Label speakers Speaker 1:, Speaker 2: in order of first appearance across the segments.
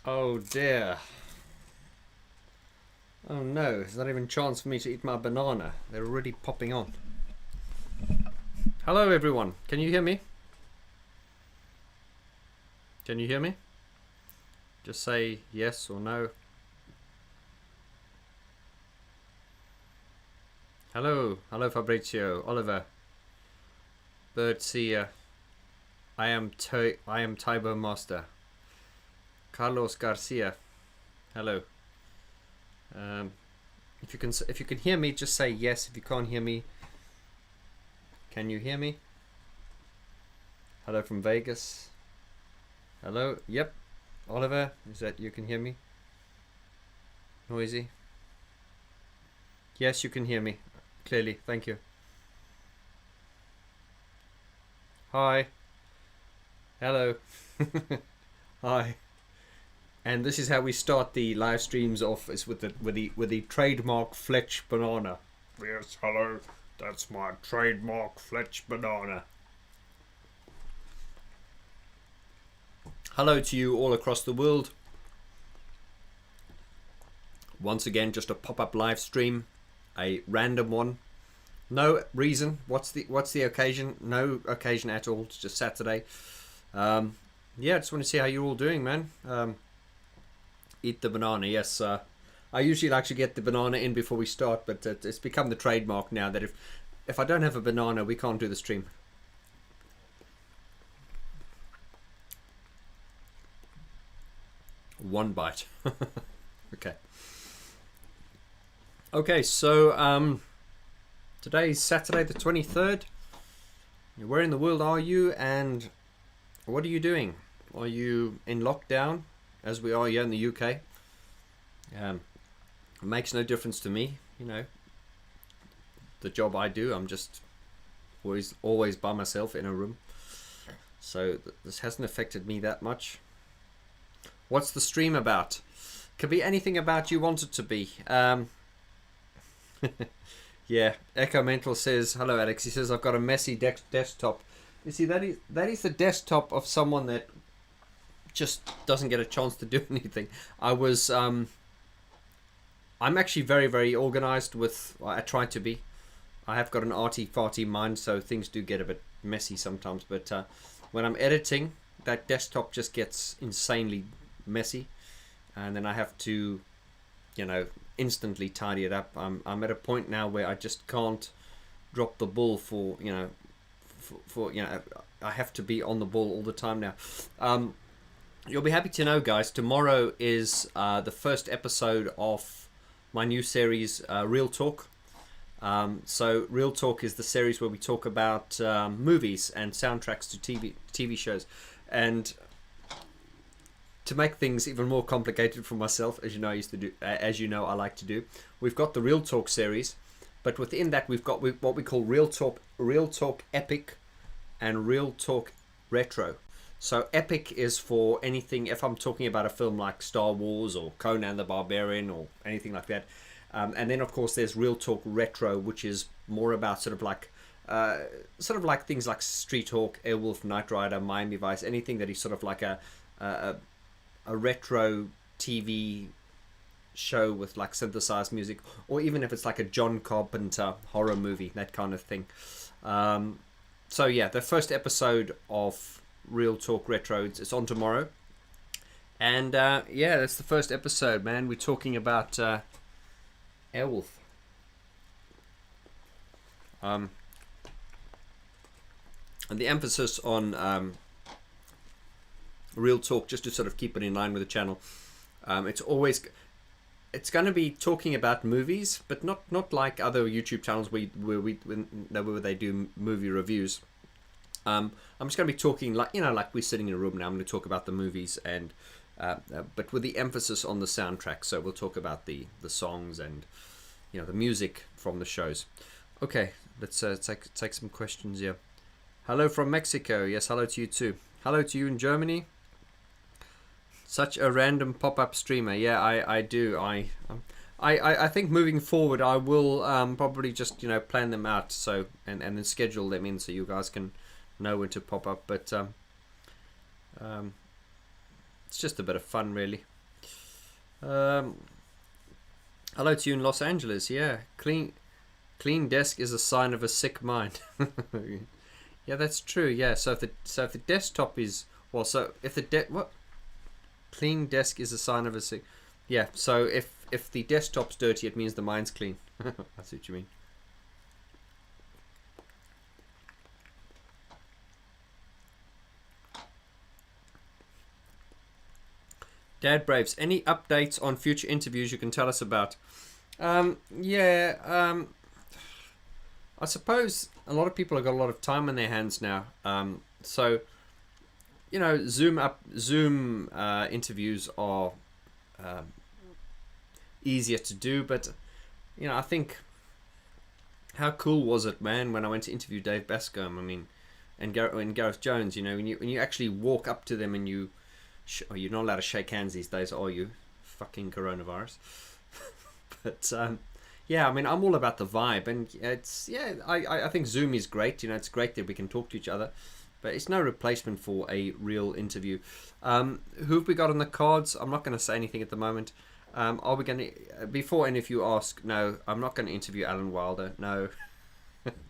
Speaker 1: Oh dear. Oh no, there's not even a chance for me to eat my banana. They're already popping on. Hello everyone, can you hear me? Can you hear me? Just say yes or no. Hello, hello Fabrizio, Oliver, Birdseer. I am Tybo Master. Carlos Garcia. Hello. If you can hear me, just say yes. If you can't hear me, can you hear me? Hello from Vegas. Hello. Yep. Oliver, is that you can hear me? Noisy. Yes, you can hear me clearly. Thank you. Hi. Hello. Hi. And this is how we start the live streams off, is with the trademark Fletch banana. Yes, hello. That's my trademark Fletch banana. Hello to you all across the world. Once again, just a pop-up live stream, a random one. No reason. What's the occasion? No occasion at all. It's just Saturday. Yeah, I just want to see how you're all doing, man. Eat the banana, yes. I usually like to get the banana in before we start, but it's become the trademark now that if I don't have a banana, we can't do the stream. One bite. Okay. Okay, so today's Saturday the 23rd. Where in the world are you, and what are you doing? Are you in lockdown, as we are here in the UK? It makes no difference to me, you know. The job I do, I'm just always by myself in a room. So this hasn't affected me that much. What's the stream about? Could be anything about you want it to be. Yeah, Echo Mental says, hello Alex, he says, I've got a messy desktop. You see, that is the desktop of someone that just doesn't get a chance to do anything. I'm actually very, very organized with, I try to be. I have got an arty-farty mind, so things do get a bit messy sometimes, but when I'm editing, that desktop just gets insanely messy, and then I have to, you know, instantly tidy it up. I'm at a point now where I just can't drop the ball for you know, I have to be on the ball all the time now. You'll be happy to know, guys, tomorrow is the first episode of my new series, Real Talk. So Real Talk is the series where we talk about movies and soundtracks to TV shows. And to make things even more complicated for myself, as you know, I like to do, we've got the Real Talk series, but within that we've got what we call Real Talk Epic, and Real Talk Retro. So Epic is for anything, if I'm talking about a film like Star Wars or Conan the Barbarian or anything like that. And then of course there's Real Talk Retro, which is more about sort of like things like Street Hawk, Airwolf, Knight Rider, Miami Vice, anything that is sort of like a retro TV show with like synthesized music, or even if it's like a John Carpenter horror movie, that kind of thing. So yeah, the first episode of Real Talk Retro, it's on tomorrow, and yeah, that's the first episode, man. We're talking about Airwolf. And the emphasis on Real Talk, just to sort of keep it in line with the channel, it's going to be talking about movies, but not like other YouTube channels where they do movie reviews. I'm just going to be talking like we're sitting in a room now. I'm going to talk about the movies, and but with the emphasis on the soundtrack. So we'll talk about the songs and the music from the shows. Okay, let's take some questions here. Hello from Mexico. Yes, hello to you too. Hello to you in Germany. Such a random pop-up streamer. Yeah, I do. I think moving forward I will probably just plan them out, so and then schedule them in so you guys can know when to pop up. But it's just a bit of fun, really. Um, hello to you in Los Angeles. Yeah, clean desk is a sign of a sick mind. Yeah, that's true. Yeah, so if the desktop is well, so if the what clean desk is a sign of a sick. Yeah, so if the desktop's dirty, it means the mind's clean. That's what you mean. Dad Braves, any updates on future interviews you can tell us about? Yeah, I suppose a lot of people have got a lot of time on their hands now. So you know, Zoom interviews are easier to do, but you know, I think how cool was it, man, when I went to interview Dave Bascombe? I mean, and Gareth Jones. You know, when you actually walk up to them and oh, you're not allowed to shake hands these days, are you? Fucking coronavirus. But yeah, I mean, I'm all about the vibe, and it's I think Zoom is great. You know, it's great that we can talk to each other, but it's no replacement for a real interview. Who have we got on the cards? I'm not going to say anything at the moment. Are we going to, before any of you ask, no, I'm not going to interview Alan Wilder. No.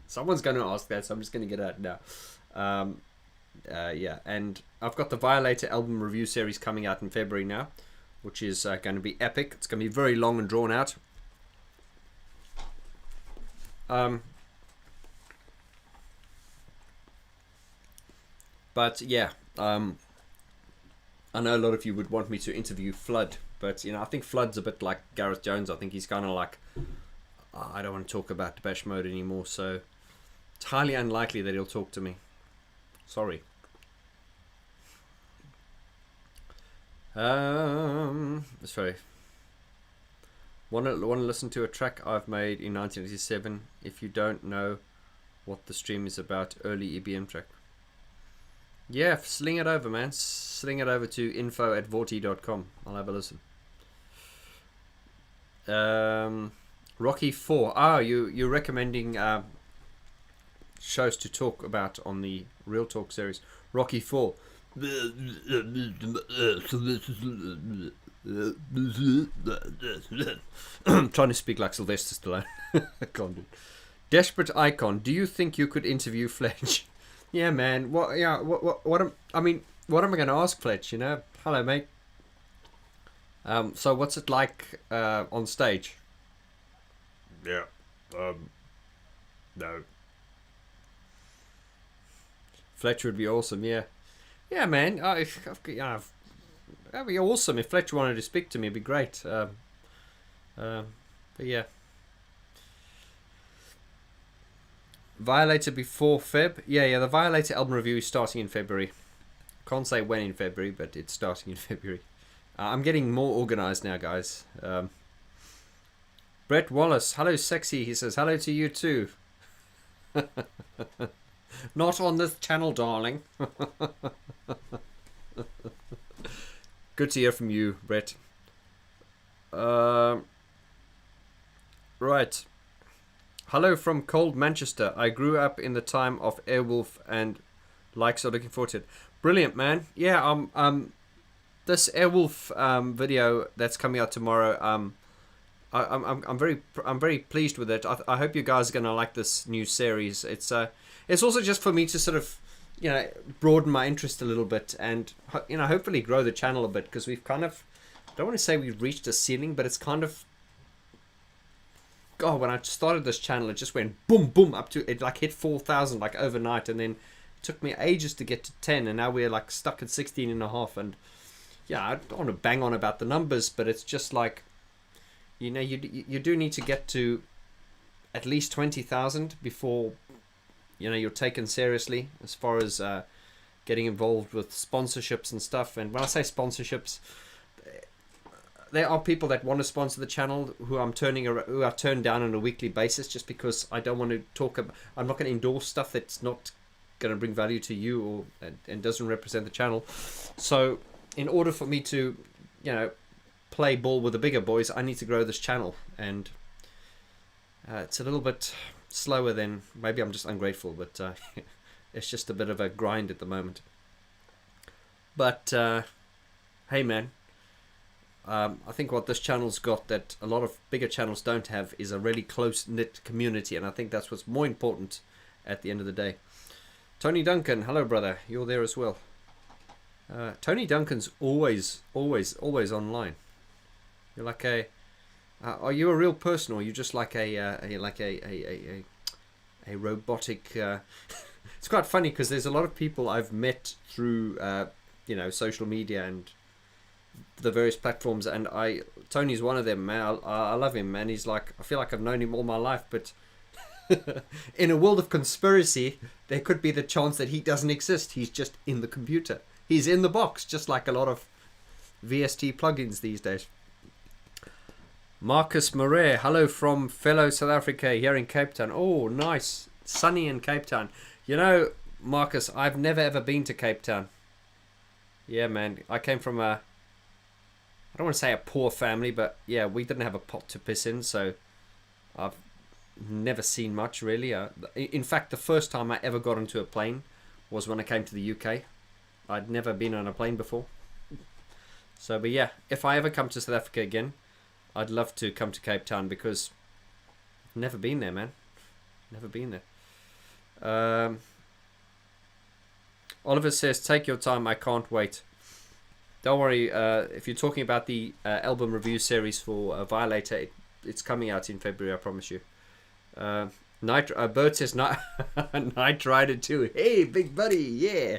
Speaker 1: Someone's going to ask that, so I'm just going to get out now. Yeah, and I've got the Violator album review series coming out in February now, which is going to be epic. It's going to be very long and drawn out. But yeah, I know a lot of you would want me to interview Flood, but you know, I think Flood's a bit like Gareth Jones. I think he's kind of like, I don't want to talk about Depeche Mode anymore, so it's highly unlikely that he'll talk to me. Sorry. Sorry. Want to listen to a track I've made in 1987? If you don't know what the stream is about, early EBM track. Yeah, sling it over, man. Sling it over to info@vorti.com. I'll have a listen. Rocky 4. Oh, you're recommending shows to talk about on the Real Talk series. Rocky 4. I'm trying to speak like Sylvester Stallone. I can't do it. Desperate Icon. Do you think you could interview Fletch? Yeah, man. What? Yeah. What am I going to ask Fletch? You know. Hello, mate. So what's it like on stage? Yeah. No. Fletcher would be awesome. Yeah. Yeah, man. That'd be awesome if Fletcher wanted to speak to me. It'd be great. But yeah. Violator before Feb. Yeah. The Violator album review is starting in February. Can't say when in February, but it's starting in February. I'm getting more organised now, guys. Brett Wallace. Hello, sexy. He says, hello to you too. Not on this channel, darling. Good to hear from you, Brett. Right. Hello from cold Manchester. I grew up in the time of Airwolf and likes are looking forward to it. Brilliant, man. Yeah, this Airwolf video that's coming out tomorrow, I'm very pleased with it. I hope you guys are going to like this new series. It's also just for me to sort of, you know, broaden my interest a little bit and, you know, hopefully grow the channel a bit, because we've kind of, I don't want to say we've reached a ceiling, but it's kind of, God, when I started this channel, it just went boom, boom, up to, it like hit 4,000 like overnight, and then it took me ages to get to 10, and now we're like stuck at 16 and a half, and yeah, I don't want to bang on about the numbers, but it's just like, you know, you do need to get to at least 20,000 before, you know, you're taken seriously as far as getting involved with sponsorships and stuff. And when I say sponsorships, there are people that want to sponsor the channel who are turned down on a weekly basis just because I don't want to talk about, I'm not going to endorse stuff that's not going to bring value to you or and doesn't represent the channel. So in order for me to, you know, play ball with the bigger boys, I need to grow this channel, and it's a little bit slower than, maybe I'm just ungrateful, but it's just a bit of a grind at the moment. But hey man, I think what this channel's got that a lot of bigger channels don't have is a really close-knit community, and I think that's what's more important at the end of the day. Tony Duncan, hello brother, you're there as well. Tony Duncan's always online. You're like a are you a real person, or are you just like a robotic it's quite funny because there's a lot of people I've met through social media and the various platforms, and Tony's one of them, man. I love him, man. He's like, I feel like I've known him all my life, but in a world of conspiracy, there could be the chance that he doesn't exist. He's just in the computer. He's in the box, just like a lot of VST plugins these days. Marcus Moret, hello from fellow South Africa here in Cape Town. Oh, nice. Sunny in Cape Town. You know, Marcus, I've never ever been to Cape Town. Yeah, man. I came from I don't want to say a poor family, but yeah, we didn't have a pot to piss in, so I've never seen much, really. In fact, the first time I ever got onto a plane was when I came to the UK. I'd never been on a plane before. So, but yeah, if I ever come to South Africa again, I'd love to come to Cape Town because I've never been there, man. Never been there. Oliver says, take your time, I can't wait. Don't worry, if you're talking about the album review series for Violator, it's coming out in February, I promise you. Bert says, Night Rider 2. Hey, big buddy, yeah.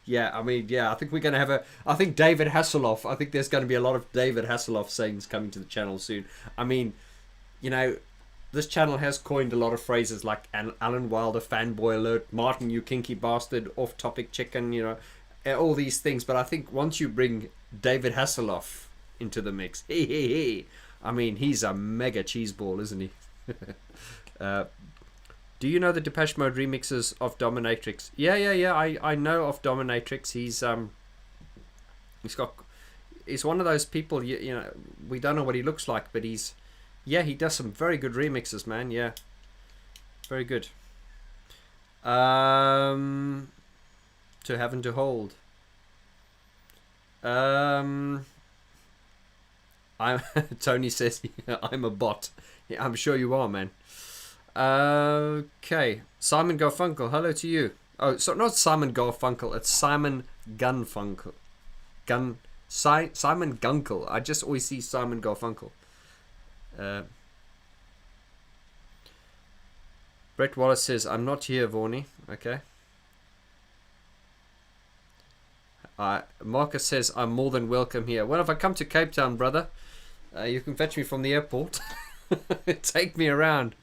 Speaker 1: Yeah, I mean, yeah, I think we're going to have I think David Hasselhoff, I think there's going to be a lot of David Hasselhoff sayings coming to the channel soon. I mean, you know, this channel has coined a lot of phrases like Alan Wilder, fanboy alert, Martin, you kinky bastard, off-topic chicken, you know, all these things. But I think once you bring David Hasselhoff into the mix, I mean, he's a mega cheeseball, isn't he? Do you know the Depeche Mode remixes of Dominatrix? Yeah. I know of Dominatrix. He's one of those people. You know, we don't know what he looks like, but he does some very good remixes, man. Yeah, very good. To Have and to Hold. Tony says, I'm a bot. Yeah, I'm sure you are, man. Okay, Simon Garfunkel, hello to you. Oh, so not Simon Garfunkel, it's Simon Gunfunkel. Simon Gunkel. I just always see Simon Garfunkel. Brett Wallace says, I'm not here, Vaughnie. Okay. Marcus says, I'm more than welcome here. Well, if I come to Cape Town, brother, you can fetch me from the airport. Take me around.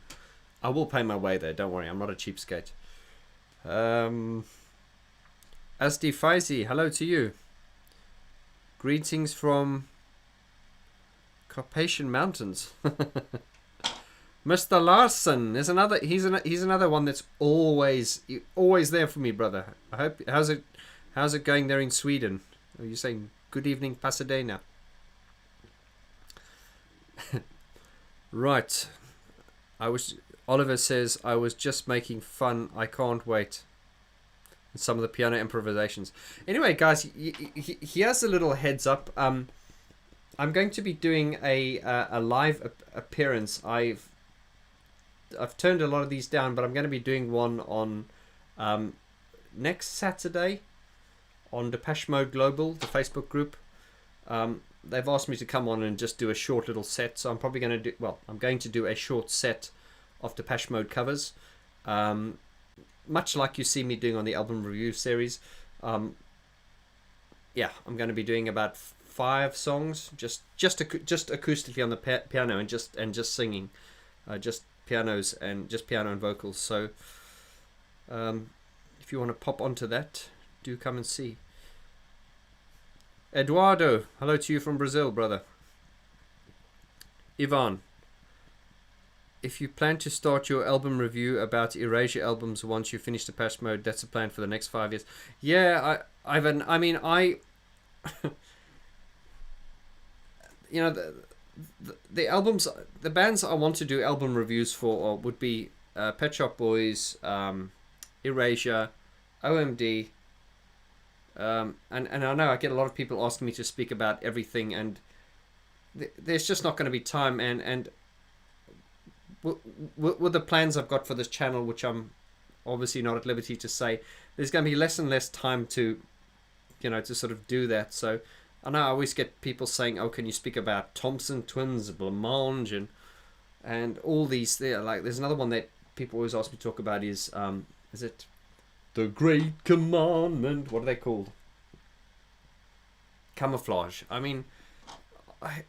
Speaker 1: I will pay my way there, don't worry, I'm not a cheapskate. Asdi Faizi, hello to you. Greetings from Carpathian Mountains. Mr. Larson, he's another one that's always there for me, brother. I hope how's it going there in Sweden? Are you saying good evening, Pasadena? Right. Oliver says, I was just making fun. I can't wait. And some of the piano improvisations. Anyway, guys, here's a little heads up. I'm going to be doing a live appearance. I've turned a lot of these down, but I'm going to be doing one on next Saturday on Depeche Mode Global, the Facebook group. They've asked me to come on and just do a short little set, so I'm probably going to do, I'm going to do a short set of Depeche Mode covers, much like you see me doing on the album review series. Yeah, I'm going to be doing about 5 songs, just acoustically on the piano and just singing, just pianos and just piano and vocals. So, if you want to pop onto that, do come and see. Eduardo, hello to you from Brazil, brother. Ivan, if you plan to start your album review about Erasure albums once you finish Depeche Mode, that's a plan for the next 5 years. Yeah, Ivan, I mean, you know, the albums, the bands I want to do album reviews for would be Pet Shop Boys, Erasure, OMD, and I know I get a lot of people asking me to speak about everything, and there's just not going to be time, and with the plans I've got for this channel, which I'm obviously not at liberty to say, there's going to be less and less time to, to sort of do that. So I know I always get people saying, "Oh, can you speak about Thompson twins, blancmange, and all these?" There, like, there's another one that people always ask me to talk about is it the Great Commandment? What are they called? Camouflage. I mean, I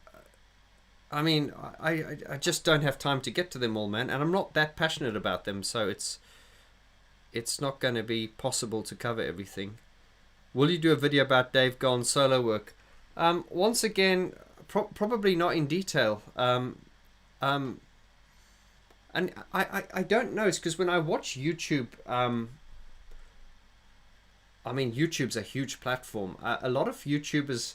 Speaker 1: just don't have time to get to them all, man, and I'm not that passionate about them, so it's not going to be possible to cover everything. Will you do a video about Dave Gaughan's solo work? Once again, probably not in detail. And I don't know. It's because when I watch YouTube, YouTube's a huge platform. A lot of YouTubers,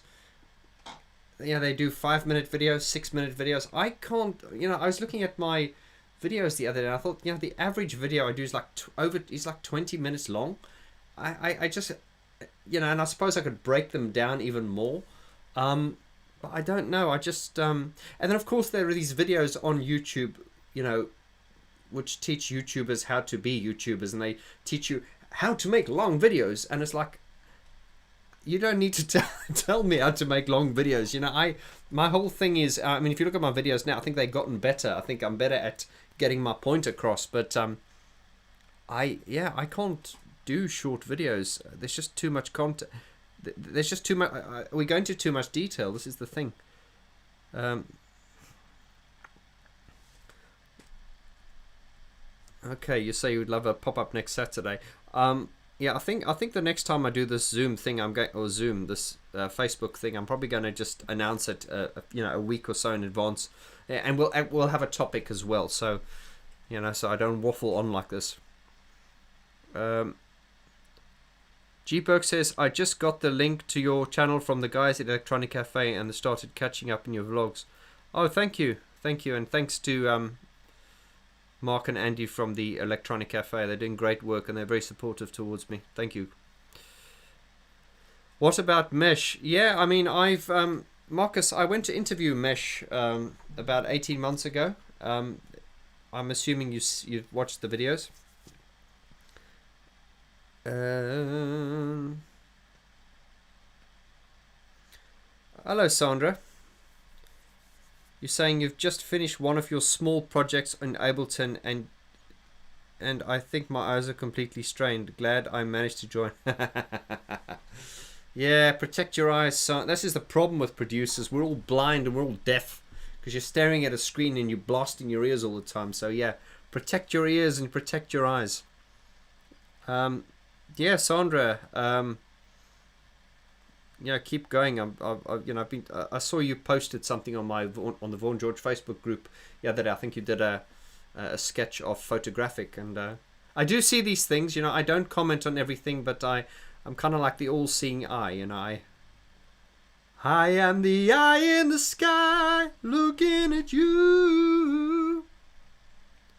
Speaker 1: they do 5-minute videos, 6-minute videos. I can't. I was looking at my videos the other day, and I thought, the average video I do is like 20 minutes long. I just, and I suppose I could break them down even more. But I don't know. I just, and then of course there are these videos on YouTube, which teach YouTubers how to be YouTubers, and they teach you how to make long videos, and it's like, you don't need to tell me how to make long videos. My whole thing is, if you look at my videos now, I think they've gotten better. I think I'm better at getting my point across, but I can't do short videos. There's just too much content. There's just too much. We go into too much detail. This is the thing. Okay, you say you would love a pop-up next Saturday. Yeah, I think the next time I do this Zoom thing, this Facebook thing, I'm probably going to just announce it, a week or so in advance, and we'll have a topic as well. So, so I don't waffle on like this. G Burke says, I just got the link to your channel from the guys at Electronic Cafe and started catching up in your vlogs. Oh, thank you, and thanks to Mark and Andy from the Electronic Cafe. They're doing great work and they're very supportive towards me. Thank you. What about Mesh? Yeah, I've Marcus, I went to interview Mesh about 18 months ago. I'm assuming you've watched the videos. Hello, Sandra. You're saying you've just finished one of your small projects in Ableton, and I think my eyes are completely strained. Glad I managed to join. Yeah, protect your eyes, son. This is the problem with producers. We're all blind and we're all deaf because you're staring at a screen and you're blasting your ears all the time. So yeah, protect your ears and protect your eyes. Yeah, Sandra. Keep going. I saw you posted something on the Vaughn George Facebook group the other day. I think you did a sketch of photographic, and I do see these things. I don't comment on everything, but I'm kind of like the all-seeing eye. I am the eye in the sky, looking at you.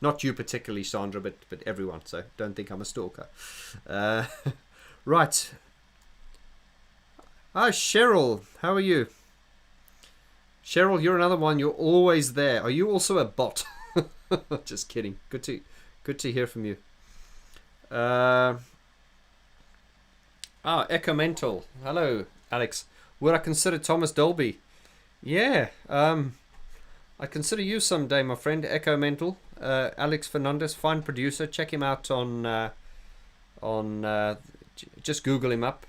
Speaker 1: Not you particularly, Sandra, but everyone. So don't think I'm a stalker. Right. Ah, Cheryl, how are you? Cheryl, you're another one. You're always there. Are you also a bot? Just kidding. Good to hear from you. Echo Mental. Hello, Alex. Would I consider Thomas Dolby? Yeah. I consider you someday, my friend. Echo Mental. Alex Fernandez, fine producer. Check him out on just Google him up.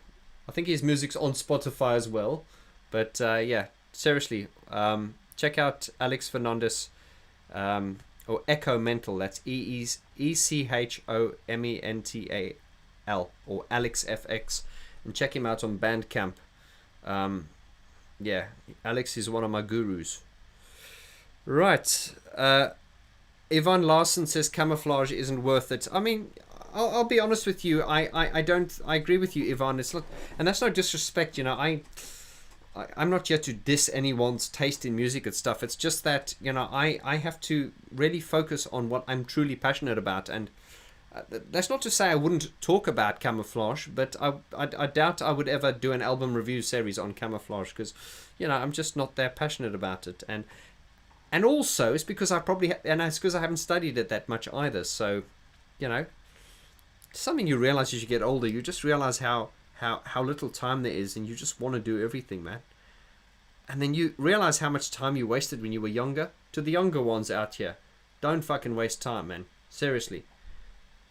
Speaker 1: I think his music's on Spotify as well. But yeah, seriously, check out Alex Fernandez, or Echo Mental. That's ECHOMENTAL, or Alex FX, and check him out on Bandcamp. Yeah, Alex is one of my gurus. Right. Yvonne Larson says camouflage isn't worth it. I'll be honest with you. I agree with you, Yvonne. It's not, and that's no disrespect. I'm not here to diss anyone's taste in music and stuff. It's just that I have to really focus on what I'm truly passionate about, and That's not to say I wouldn't talk about Camouflage, but I doubt I would ever do an album review series on Camouflage because, you know, I'm just not that passionate about it. And also it's because and it's because I haven't studied it that much either. So, you know, something you realize as you get older, you just realize how little time there is, and you just want to do everything, man. And then you realize how much time you wasted when you were younger. To the younger ones out here, don't fucking waste time, man. Seriously.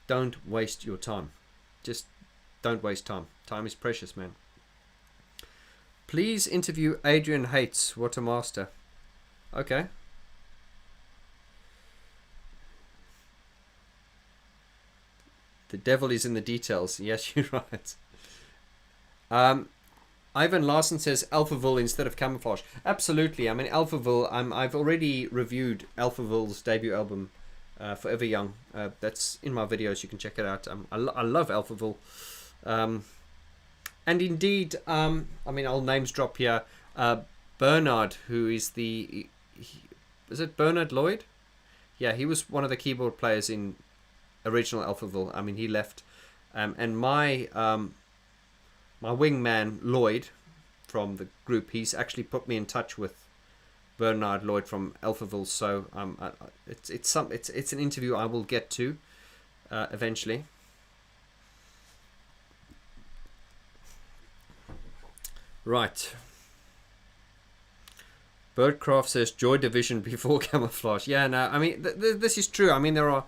Speaker 1: Don't waste your time. Just don't waste time. Time is precious, man. Please interview Adrian Hates. What a master. Okay. The devil is in the details. Yes, you're right. Ivan Larson says Alphaville instead of Camouflage. Absolutely. I mean, Alphaville, I've already reviewed Alphaville's debut album, Forever Young. That's in my videos. You can check it out. I love Alphaville. And indeed, I mean, I'll names drop here. Bernard, who is is it Bernard Lloyd? Yeah, he was one of the keyboard players in original Alphaville. I mean, he left. And my wingman Lloyd from the group, he's actually put me in touch with Bernard Lloyd from Alphaville. So it's an interview I will get to eventually. Right. Birdcraft says Joy Division before Camouflage. Yeah, no, I mean this is true. I mean there are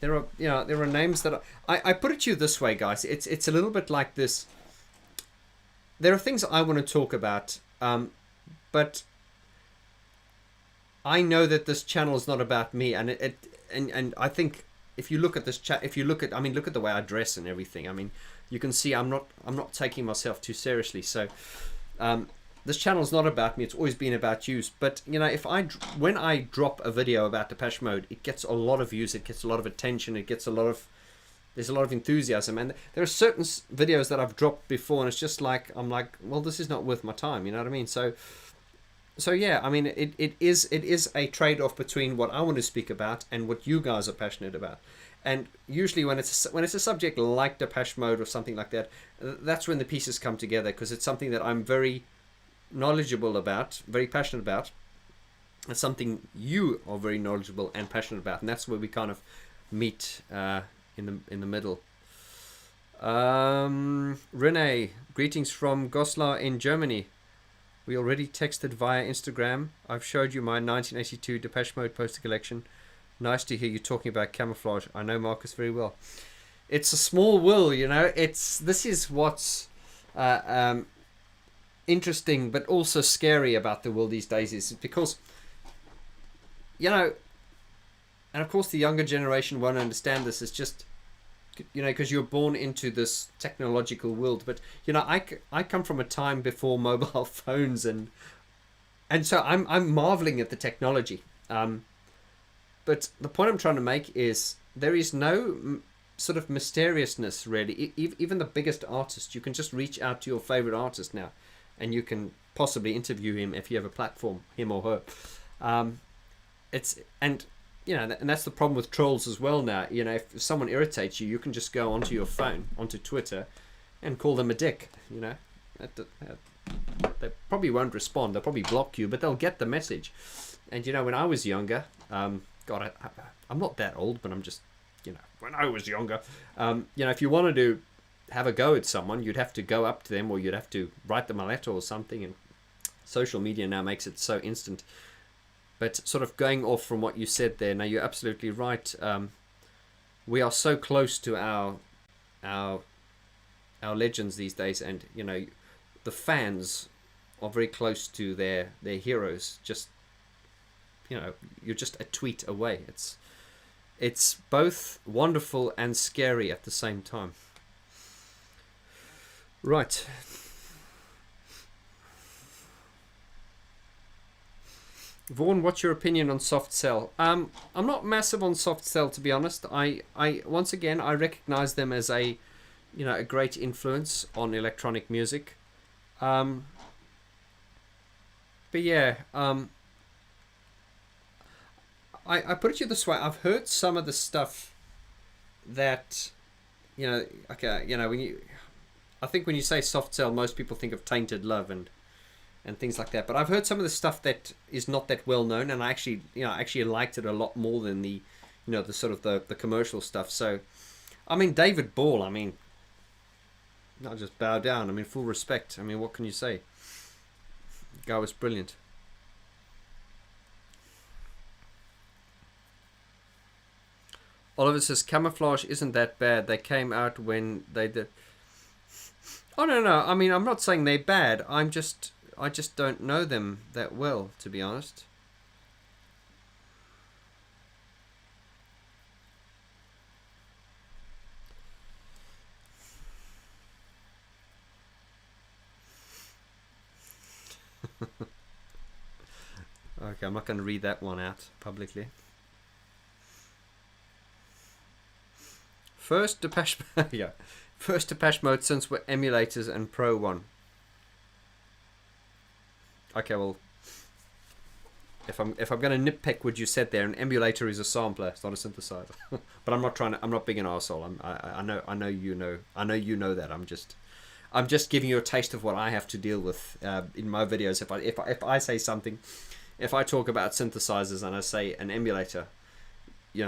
Speaker 1: names that I put it to you this way, guys. It's a little bit like this. There are things I want to talk about, but I know that this channel is not about me, and I think if you look at this chat, look at the way I dress and everything. I mean, you can see I'm not taking myself too seriously. So this channel is not about me. It's always been about you. But you know, when I drop a video about Depeche Mode, it gets a lot of views. It gets a lot of attention. There's a lot of enthusiasm, and there are certain videos that I've dropped before, and it's just like I'm like, well, this is not worth my time. You know what I mean? So yeah, I mean, it is a trade-off between what I want to speak about and what you guys are passionate about. And usually when it's a subject like Depeche Mode or something like that, that's when the pieces come together, because it's something that I'm very knowledgeable about, very passionate about. It's something you are very knowledgeable and passionate about, and that's where we kind of meet in the middle. Renee, greetings from Goslar in Germany. We already texted via Instagram. I've showed you my 1982 Depeche Mode poster collection. Nice to hear you talking about Camouflage. I know Marcus very well. It's a small world, you know. This is what's interesting, but also scary about the world these days, is because, you know, and of course the younger generation won't understand this. It's just, you know, because you're born into this technological world. But you know, I come from a time before mobile phones, and so I'm marveling at the technology. But the point I'm trying to make is there is no sort of mysteriousness really. Even the biggest artist, you can just reach out to your favorite artist now, and you can possibly interview him if you have a platform, him or her. You know, and that's the problem with trolls as well now. You know, if someone irritates you, you can just go onto your phone, onto Twitter, and call them a dick. You know, they probably won't respond. They'll probably block you, but they'll get the message. And you know, when I was younger, God, I'm not that old, but I'm just, you know, when I was younger, you know, if you wanted to have a go at someone, you'd have to go up to them, or you'd have to write them a letter or something. And social media now makes it so instant. But sort of going off from what you said there, now you're absolutely right. We are so close to our legends these days, and you know, the fans are very close to their heroes. Just, you know, you're just a tweet away. It's both wonderful and scary at the same time. Right. Vaughn, what's your opinion on soft cell? I'm not massive on soft cell, to be honest. I once again, I recognize them as a great influence on electronic music. But yeah, I put it to you this way. I've heard some of the stuff that, okay, I think when you say soft sell, most people think of Tainted Love and things like that. But I've heard some of the stuff that is not that well known, and I actually liked it a lot more than the sort of the commercial stuff. So, I mean, David Ball, I mean, I'll just bow down. I mean, full respect. I mean, what can you say? The guy was brilliant. Oliver says, Camouflage isn't that bad. They came out when they did. Oh, no. I mean, I'm not saying they're bad. I just don't know them that well, to be honest. Okay, I'm not going to read that one out publicly. First Depeche yeah. First Depeche Mode since we're emulators and Pro 1. Okay, well, if I'm going to nitpick what you said there, an emulator is a sampler, it's not a synthesizer. But I'm not being an arsehole. I know you know that. I'm just giving you a taste of what I have to deal with in my videos. If I say something, if I talk about synthesizers and I say an emulator,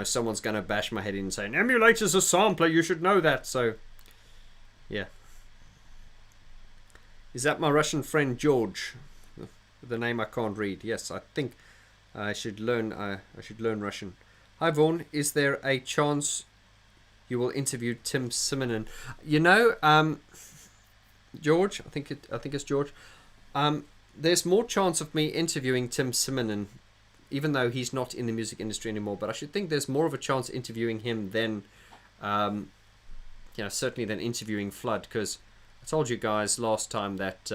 Speaker 1: someone's going to bash my head in and say, an emulator's a sampler, you should know that. So, yeah. Is that my Russian friend George? The name I can't read. Yes, I think I should learn Russian. Hi Vaughn, is there a chance you will interview Tim Simonon? George, I think it's George. There's more chance of me interviewing Tim Simonon, even though he's not in the music industry anymore. But I should think there's more of a chance interviewing him than, certainly than interviewing Flood, because I told you guys last time that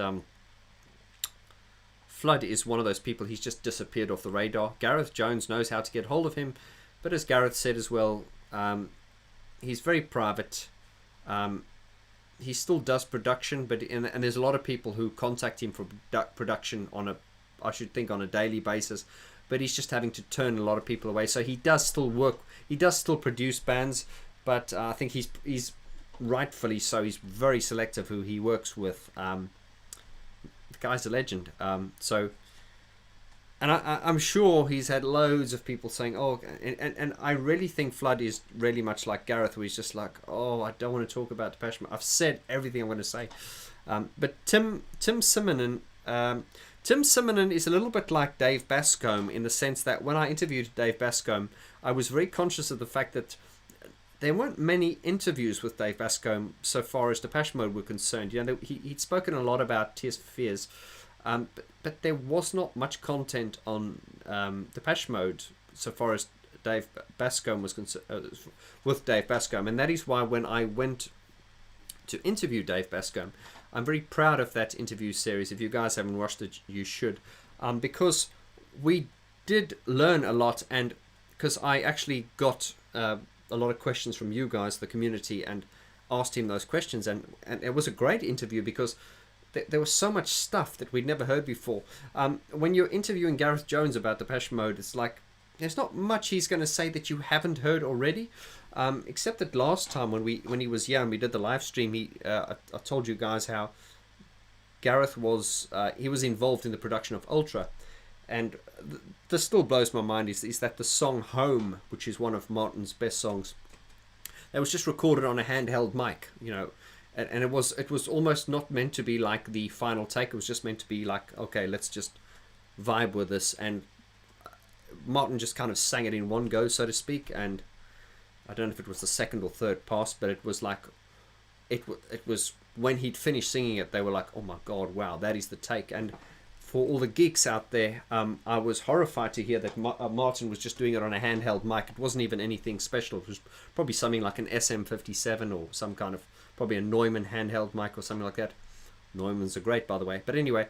Speaker 1: Flood is one of those people. He's just disappeared off the radar. Gareth Jones knows how to get hold of him, but as Gareth said as well, he's very private. He still does production, and there's a lot of people who contact him for production on a daily basis, but he's just having to turn a lot of people away. So he does still work. He does still produce bands, but I think he's rightfully so. He's very selective who he works with. The guy's a legend. And I'm sure he's had loads of people saying, oh, and I really think Flood is really much like Gareth, where he's just like, oh, I don't want to talk about Depeche Mode. I've said everything I'm going to say. But Tim Simonon is a little bit like Dave Bascombe in the sense that when I interviewed Dave Bascombe, I was very conscious of the fact that there weren't many interviews with Dave Bascombe so far as Depeche Mode were concerned. He'd spoken a lot about Tears for Fears. But there was not much content on Depeche Mode so far as Dave Bascombe was concerned, with Dave Bascombe, and that is why when I went to interview Dave Bascombe, I'm very proud of that interview series. If you guys haven't watched it, you should, because we did learn a lot, and because I actually got a lot of questions from you guys, the community, and asked him those questions, and it was a great interview because there was so much stuff that we'd never heard before. When you're interviewing Gareth Jones about Depeche Mode, it's like there's not much he's going to say that you haven't heard already, except that last time when he was here and we did the live stream, I told you guys how Gareth was he was involved in the production of Ultra, and this still blows my mind is that the song Home, which is one of Martin's best songs, that was just recorded on a handheld mic, and it was almost not meant to be like the final take. It was just meant to be like, okay, let's just vibe with this. And Martin just kind of sang it in one go, so to speak. And I don't know if it was the second or third pass, but it was like, it was when he'd finished singing it, they were like, oh my God, wow, that is the take. And for all the geeks out there, I was horrified to hear that Martin was just doing it on a handheld mic. It wasn't even anything special. It was probably something like an SM57 or some kind of, probably a Neumann handheld mic or something like that. Neumanns are great, by the way. But anyway,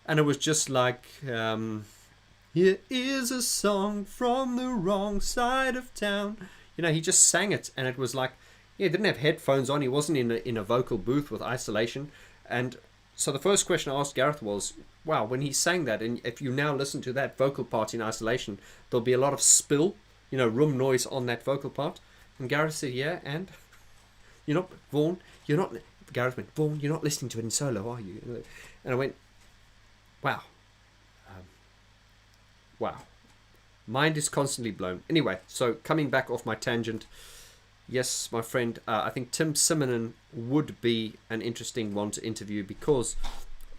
Speaker 1: and it was just like, here is a song from the wrong side of town. He just sang it, and it was like, he didn't have headphones on. He wasn't in a vocal booth with isolation. And so the first question I asked Gareth was, wow, when he sang that, and if you now listen to that vocal part in isolation, there'll be a lot of spill, room noise on that vocal part. And Gareth said, yeah, and you're not, Vaughn, you're not, Gareth went, Vaughn, you're not listening to it in solo, are you? And I went, wow. Wow. Mind is constantly blown. Anyway, so coming back off my tangent, yes, my friend, I think Tim Simonon would be an interesting one to interview because,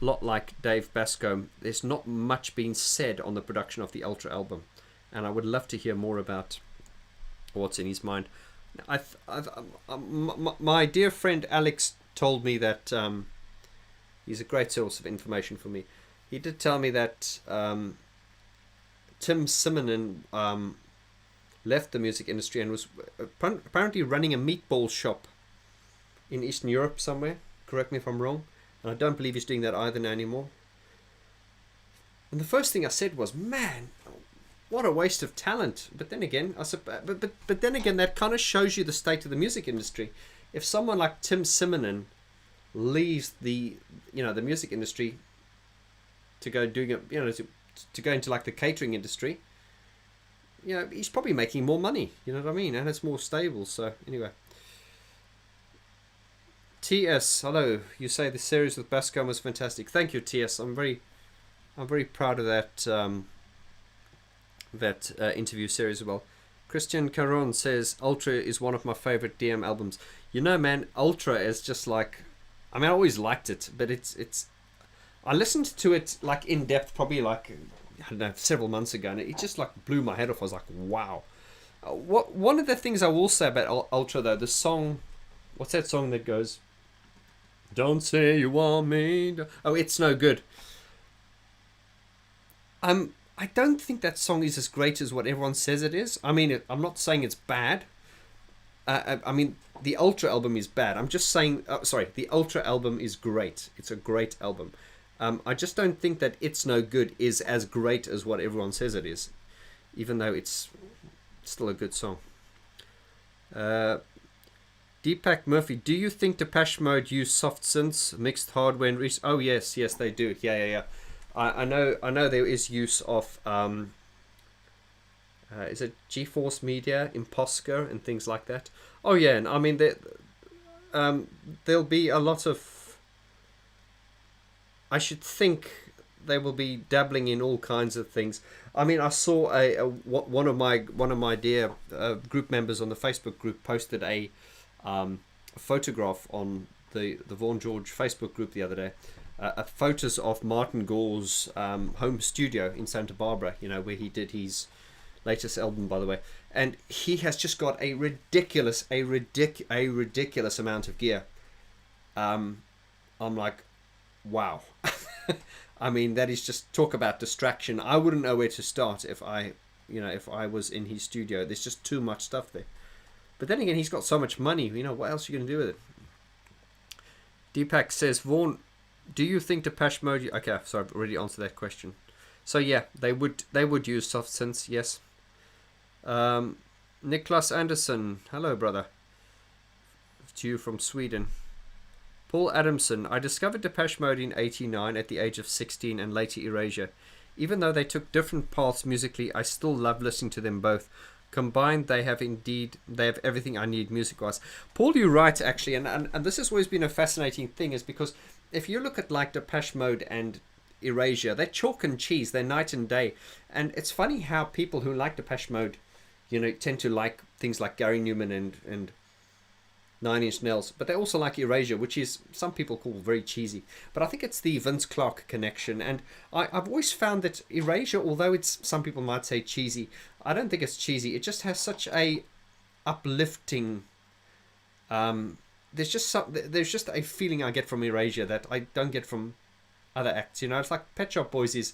Speaker 1: a lot like Dave Bascombe, there's not much being said on the production of the Ultra album. And I would love to hear more about what's in his mind. My dear friend Alex told me that he's a great source of information for me. He did tell me that Tim Simonon left the music industry and was apparently running a meatball shop in Eastern Europe somewhere. Correct me if I'm wrong. And I don't believe he's doing that either now anymore. And the first thing I said was, man, what a waste of talent. But then again, but then again, that kind of shows you the state of the music industry. If someone like Tim Simonon leaves the music industry to go doing it, to go into like the catering industry, he's probably making more money. You know what I mean? And it's more stable. So anyway, TS, hello. You say the series with Bascombe was fantastic. Thank you, TS. I'm very proud of that. Interview series as well. Christian Caron says Ultra is one of my favorite DM albums. Man, Ultra is just like, I always liked it, but it's I listened to it like in depth probably like, I don't know, several months ago, and it just like blew my head off. I was like, wow. One of the things I will say about Ultra though, the song, what's that song that goes, don't say you want me, oh, it's no good. I don't think that song is as great as what everyone says it is. I'm not saying it's bad. The Ultra album is bad. I'm just saying, the Ultra album is great. It's a great album. I just don't think that It's No Good is as great as what everyone says it is, even though it's still a good song. Deepak Murphy, do you think Depeche Mode use soft synths, mixed hardware, and oh yes, they do. Yeah. I know there is use of is it GeForce Media, Imposca, and things like that. Oh yeah, and there'll be a lot of, I should think they will be dabbling in all kinds of things. I saw one of my dear group members on the Facebook group posted a photograph on the Vaughn George Facebook group the other day. Photos of Martin Gore's home studio in Santa Barbara, where he did his latest album, by the way, and he has just got a ridiculous amount of gear. I'm like, wow. That is just, talk about distraction. I wouldn't know where to start if I was in his studio. There's just too much stuff there. But then again, he's got so much money. What else are you going to do with it? Deepak says, Vaughn, do you think Depeche Mode... Okay, so I've already answered that question. So yeah, they would use soft synths, yes. Niklas Andersson, hello brother. To you from Sweden. Paul Adamson, I discovered Depeche Mode in '89 at the age of 16 and later Erasure. Even though they took different paths musically, I still love listening to them both. Combined, they have everything I need music-wise. Paul, you're right, actually, and this has always been a fascinating thing, is because if you look at like Depeche Mode and Erasure, they're chalk and cheese, they're night and day. And it's funny how people who like Depeche Mode, tend to like things like Gary Newman and Nine Inch Nails, but they also like Erasure, which is some people call very cheesy. But I think it's the Vince Clarke connection, and I've always found that Erasure, although it's, some people might say cheesy, I don't think it's cheesy. It just has such a uplifting. There's just a feeling I get from Erasure that I don't get from other acts. It's like Pet Shop Boys is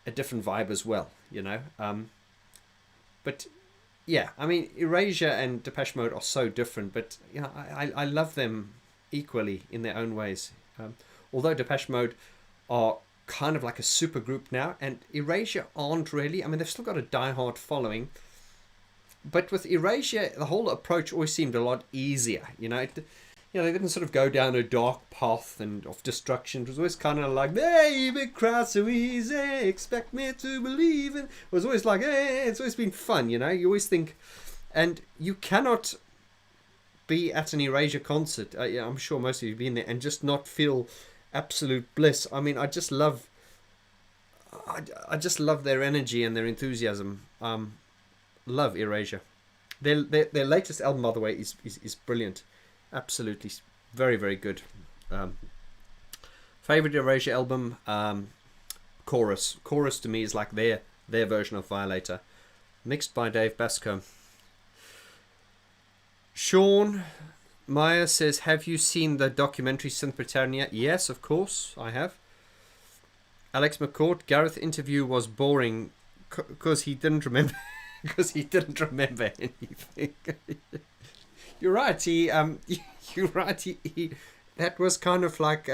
Speaker 1: a different vibe as well. But yeah, Erasure and Depeche Mode are so different, but I love them equally in their own ways. Although Depeche Mode are kind of like a super group now, and Erasure aren't really. They've still got a diehard following, but with Erasure, the whole approach always seemed a lot easier. They didn't sort of go down a dark path and of destruction. It was always kind of like, hey, you cry so easy, expect me to believe. And it was always like, hey, it's always been fun. You always think, And you cannot be at an Erasure concert. Yeah, I'm sure most of you've been there and just not feel absolute bliss. I mean, I just love their energy and their enthusiasm. Love Erasure. Their latest album, by the way, is brilliant. Absolutely, very very good. Favorite Erasure album, Chorus. Chorus to me is like their version of Violator, mixed by Dave Bascombe. Sean Meyer says, have you seen the documentary Synth Britannia? Yes, of course, I have. Alex McCourt, Gareth interview was boring because he didn't remember because he didn't remember anything. You're right. You're right. He that was kind of like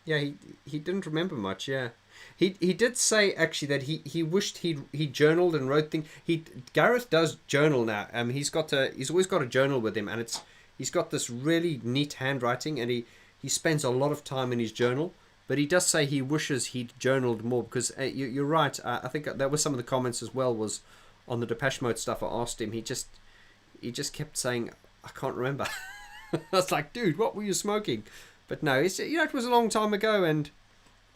Speaker 1: yeah. He didn't remember much. Yeah. He did say actually that he wished he journaled and wrote things. Gareth does journal now. He's always got a journal with him, and he's got this really neat handwriting, and he spends a lot of time in his journal. But he does say he wishes he'd journaled more because you're right. I think that was some of the comments as well. Was on the Depeche Mode stuff. I asked him. He just kept saying, I can't remember. I was like, dude, what were you smoking? But no, it was a long time ago, and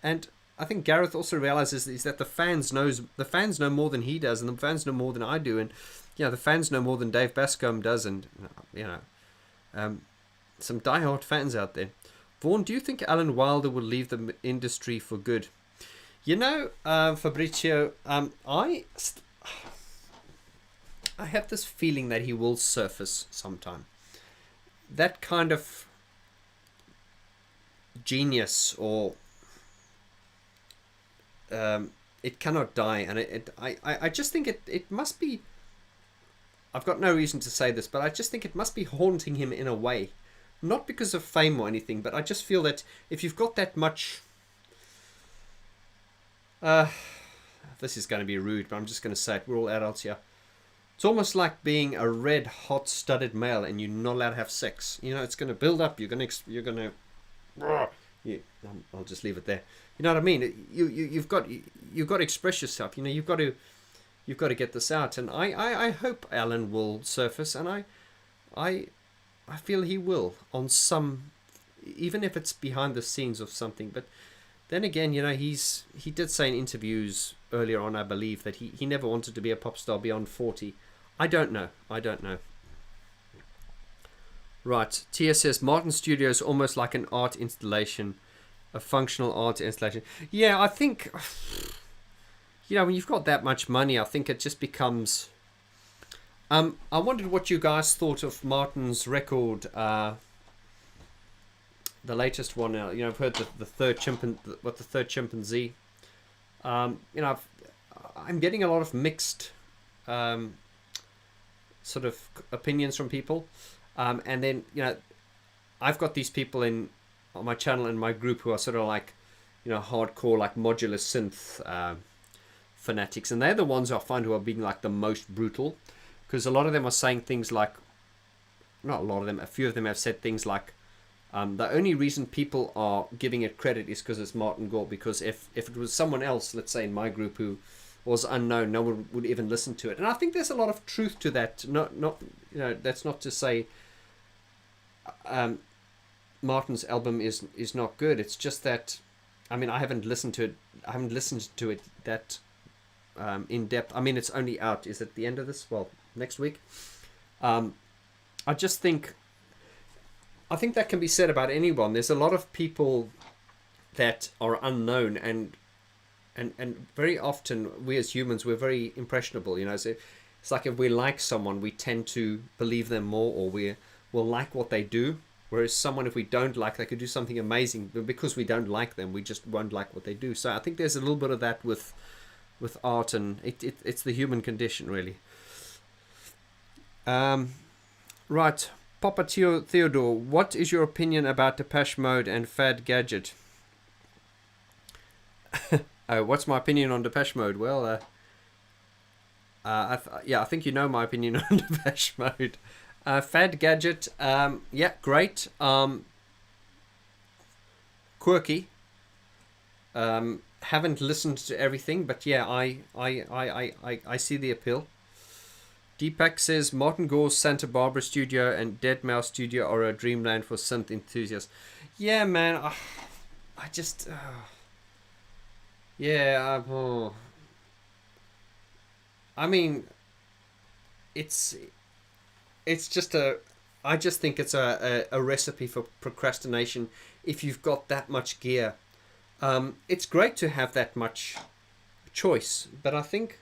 Speaker 1: I think Gareth also realizes is that the fans know more than he does, and the fans know more than I do, and the fans know more than Dave Bascombe does, and some diehard fans out there. Vaughn, do you think Alan Wilder will leave the industry for good? Fabrizio, I have this feeling that he will surface sometime. That kind of genius, or it cannot die, and I just think it must be. I've got no reason to say this, but I just think it must be haunting him in a way. Not because of fame or anything, but I just feel that if you've got that much... this is going to be rude, but I'm just going to say it. We're all adults here. It's almost like being a red hot studded male and you're not allowed to have sex. It's going to build up. You're going to... I'll just leave it there. You know what I mean? You've got to express yourself. You've got to get this out. And I hope Alan will surface, and I feel he will on some, even if it's behind the scenes of something. But then again, he did say in interviews earlier on, I believe, that he never wanted to be a pop star beyond 40. I don't know. Right. Tia says Martin Studio is almost like an art installation, a functional art installation. Yeah, I think, when you've got that much money, I think it just becomes... I wondered what you guys thought of Martin's record, the latest one. I've heard the third chimpanzee. I'm getting a lot of mixed, sort of opinions from people, and then I've got these people on my channel and my group who are sort of like, hardcore like modular synth fanatics, and they're the ones I find who are being like the most brutal. Because a lot of them are saying things like, not a lot of them, a few of them have said things like, the only reason people are giving it credit is because it's Martin Gore. Because if it was someone else, let's say in my group, who was unknown, no one would even listen to it. And I think there's a lot of truth to that. That's not to say Martin's album is not good. It's just that, I haven't listened to it. I haven't listened to it that in depth. It's only out. Is it the end of this? Well, next week. I think that can be said about anyone. There's a lot of people that are unknown, and very often we as humans, we're very impressionable. So it's like if we like someone, we tend to believe them more, or we'll like what they do. Whereas someone, if we don't like, they could do something amazing, but because we don't like them, we just won't like what they do. So I think there's a little bit of that with art, and it's the human condition, really. Right, Papa Theodore, what is your opinion about Depeche Mode and Fad Gadget? What's my opinion on Depeche Mode? Well, I think you know my opinion on Depeche Mode. Fad Gadget, great. Quirky. Haven't listened to everything, but yeah, I see the appeal. Deepak says Martin Gore's Santa Barbara studio and Dead Mouse studio are a dreamland for synth enthusiasts. Yeah, man. I just. Yeah. I mean, it's just a. I just think it's a recipe for procrastination if you've got that much gear. It's great to have that much choice, but I think,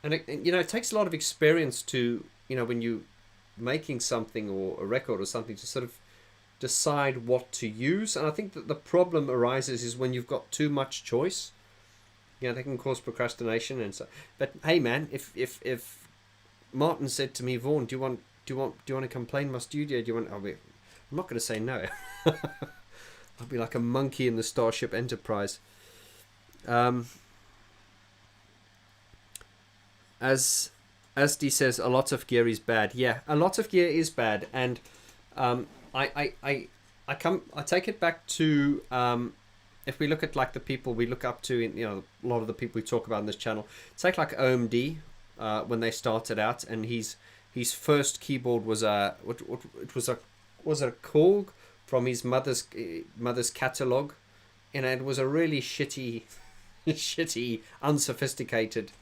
Speaker 1: and it takes a lot of experience to, when you making something or a record or something, to sort of decide what to use. And I think that the problem arises is when you've got too much choice. They can cause procrastination and so. But hey, man, if Martin said to me, Vaughn, do you want to come play in my studio? I'm not going to say no. I'll be like a monkey in the Starship Enterprise. As Dee says, a lot of gear is bad. Yeah, a lot of gear is bad, and I take it back to if we look at like the people we look up to, in a lot of the people we talk about on this channel. Take like OMD when they started out, and his first keyboard was a Korg from his mother's catalog, and it was a really shitty, unsophisticated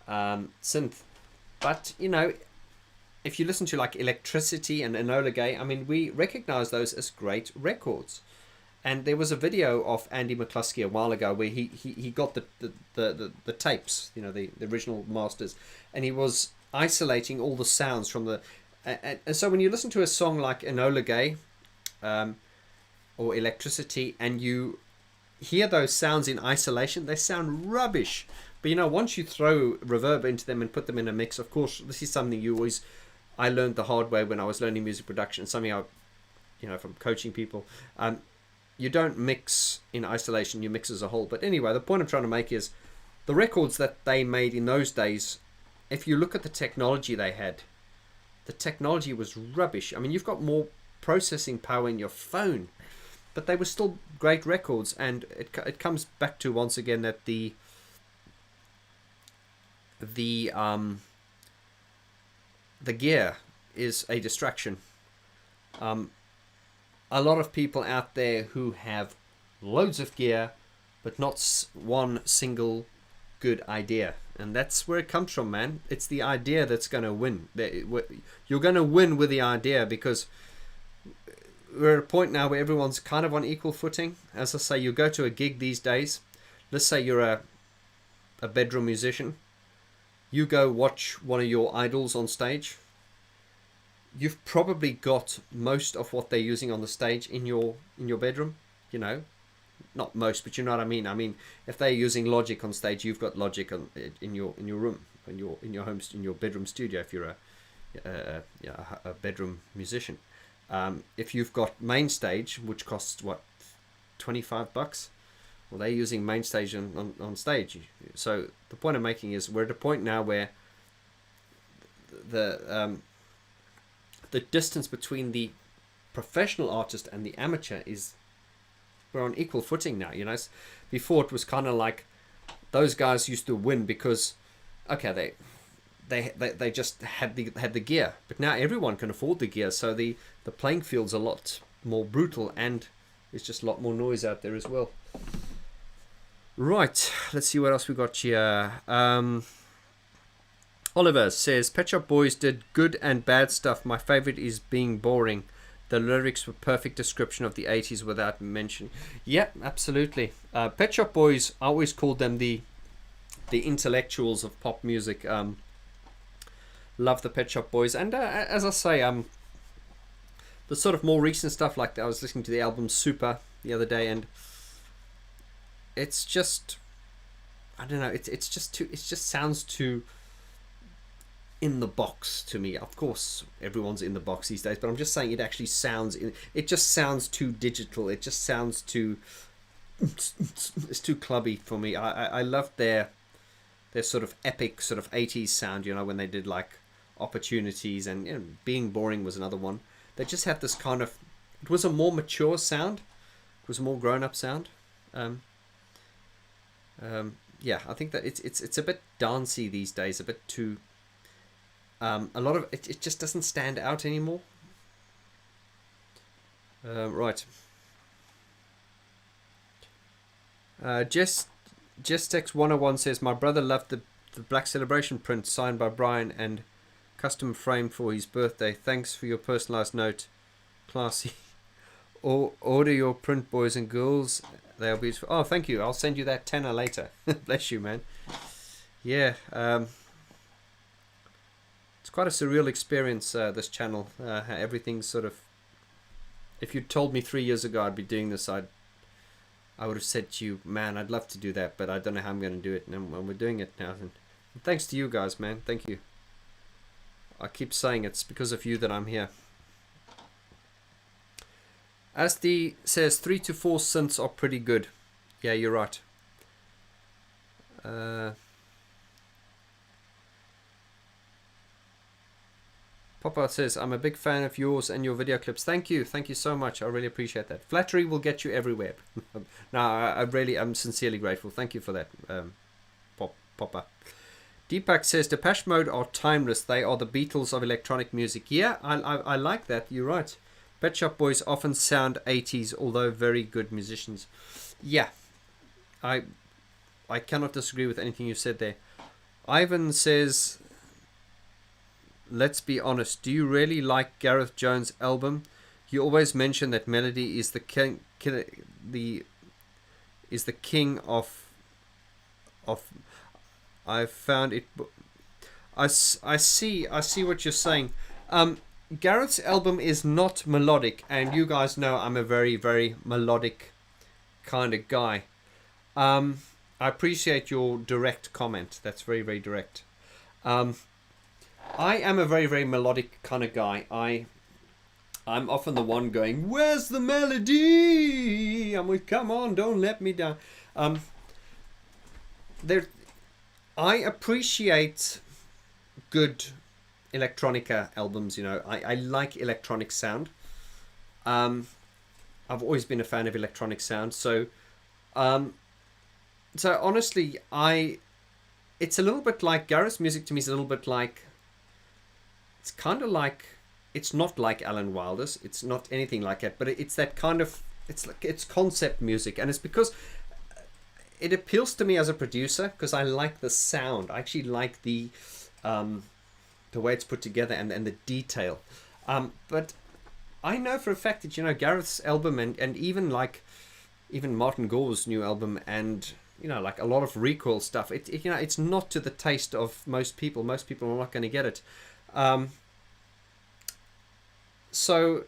Speaker 1: synth. But if you listen to like Electricity and Enola Gay, I mean, we recognize those as great records. And there was a video of Andy McCluskey a while ago where he got the tapes, the original masters, and he was isolating all the sounds from the. And so when you listen to a song like Enola Gay or Electricity, and you hear those sounds in isolation, they sound rubbish. But once you throw reverb into them and put them in a mix, of course, this is something I learned the hard way when I was learning music production. Something from coaching people. You don't mix in isolation, you mix as a whole. But anyway, the point I'm trying to make is the records that they made in those days, if you look at the technology they had, the technology was rubbish. I mean, you've got more processing power in your phone, but they were still great records. And it comes back to, once again, that the gear is a distraction. A lot of people out there who have loads of gear but not one single good idea, and that's where it comes from, man. It's the idea that's going to win. You're going to win with the idea, because we're at a point now where everyone's kind of on equal footing. As I say, you go to a gig these days, let's say you're a bedroom musician, you go watch one of your idols on stage, you've probably got most of what they're using on the stage in your bedroom. Not most, but you know what I mean. I mean, if they're using Logic on stage, you've got Logic in your room, in your home, in your bedroom studio. If you're a bedroom musician, if you've got Mainstage, which costs what, $25, well, they're using Mainstage on stage. So the point I'm making is we're at a point now where the distance between the professional artist and the amateur is, we're on equal footing now. Before it was kind of like those guys used to win because, okay, they just had the gear, but now everyone can afford the gear, so the playing field's a lot more brutal, and there's just a lot more noise out there as well. Right, let's see what else we got here. Oliver says, Pet Shop Boys did good and bad stuff. My favorite is Being Boring. The lyrics were perfect description of the 80s without mention. Yeah, absolutely. Pet Shop Boys, I always called them the intellectuals of pop music. Love the Pet Shop Boys. And as I say, the sort of more recent stuff, like I was listening to the album Super the other day, and it's just, I don't know, it just sounds too in the box to me. Of course, everyone's in the box these days, but I'm just saying it just sounds too digital. It just sounds too, it's too clubby for me. I loved their sort of epic sort of 80s sound, when they did like Opportunities, and Being Boring was another one. They just had this kind of, it was a more mature sound. It was a more grown-up sound. Yeah, I think that it's a bit dancey these days, a bit too A lot of it just doesn't stand out anymore. Right. Just Text 101 says my brother loved the Black Celebration print signed by Brian and custom framed for his birthday. Thanks for your personalized note. Classy. Or order your print, boys and girls. They'll be. Oh, thank you. I'll send you that tenner later. Bless you, man. Yeah. It's quite a surreal experience. This channel. Everything's sort of. If you told me 3 years ago I'd be doing this, I would have said to you, man, I'd love to do that, but I don't know how I'm going to do it. And we're doing it now. And thanks to you guys, man. Thank you. I keep saying it's because of you that I'm here. Asti says 3 to 4 synths are pretty good. Yeah, you're right. Papa says, I'm a big fan of yours and your video clips. Thank you. Thank you so much. I really appreciate that. Flattery will get you everywhere. No, I'm sincerely grateful. Thank you for that, Papa. Deepak says, Depeche Mode are timeless. They are the Beatles of electronic music. Yeah, I like that. You're right. Pet Shop Boys often sound 80s, although very good musicians. Yeah, I cannot disagree with anything you said there. Ivan says, let's be honest, do you really like Gareth Jones' album? You always mention that Melody is the king of I've found it. I see what you're saying. Gareth's album is not melodic, and you guys know I'm a very, very melodic kind of guy. I appreciate your direct comment. That's very, very direct. I am a very, very melodic kind of guy. I'm often the one going, where's the melody? I'm like, come on, don't let me down. I appreciate good electronica albums, you know. I like electronic sound. I've always been a fan of electronic sound, so honestly, it's a little bit like Gareth's music to me is a little bit like, it's kind of like, it's not like Alan Wilder's, it's not anything like that, but it's that kind of, it's concept music, and it's because it appeals to me as a producer because I like the sound. I actually like the way it's put together and the detail. But I know for a fact that, you know, Gareth's album and even Martin Gore's new album and, you know, like a lot of Recoil stuff, you know, it's not to the taste of most people. Most people are not going to get it. So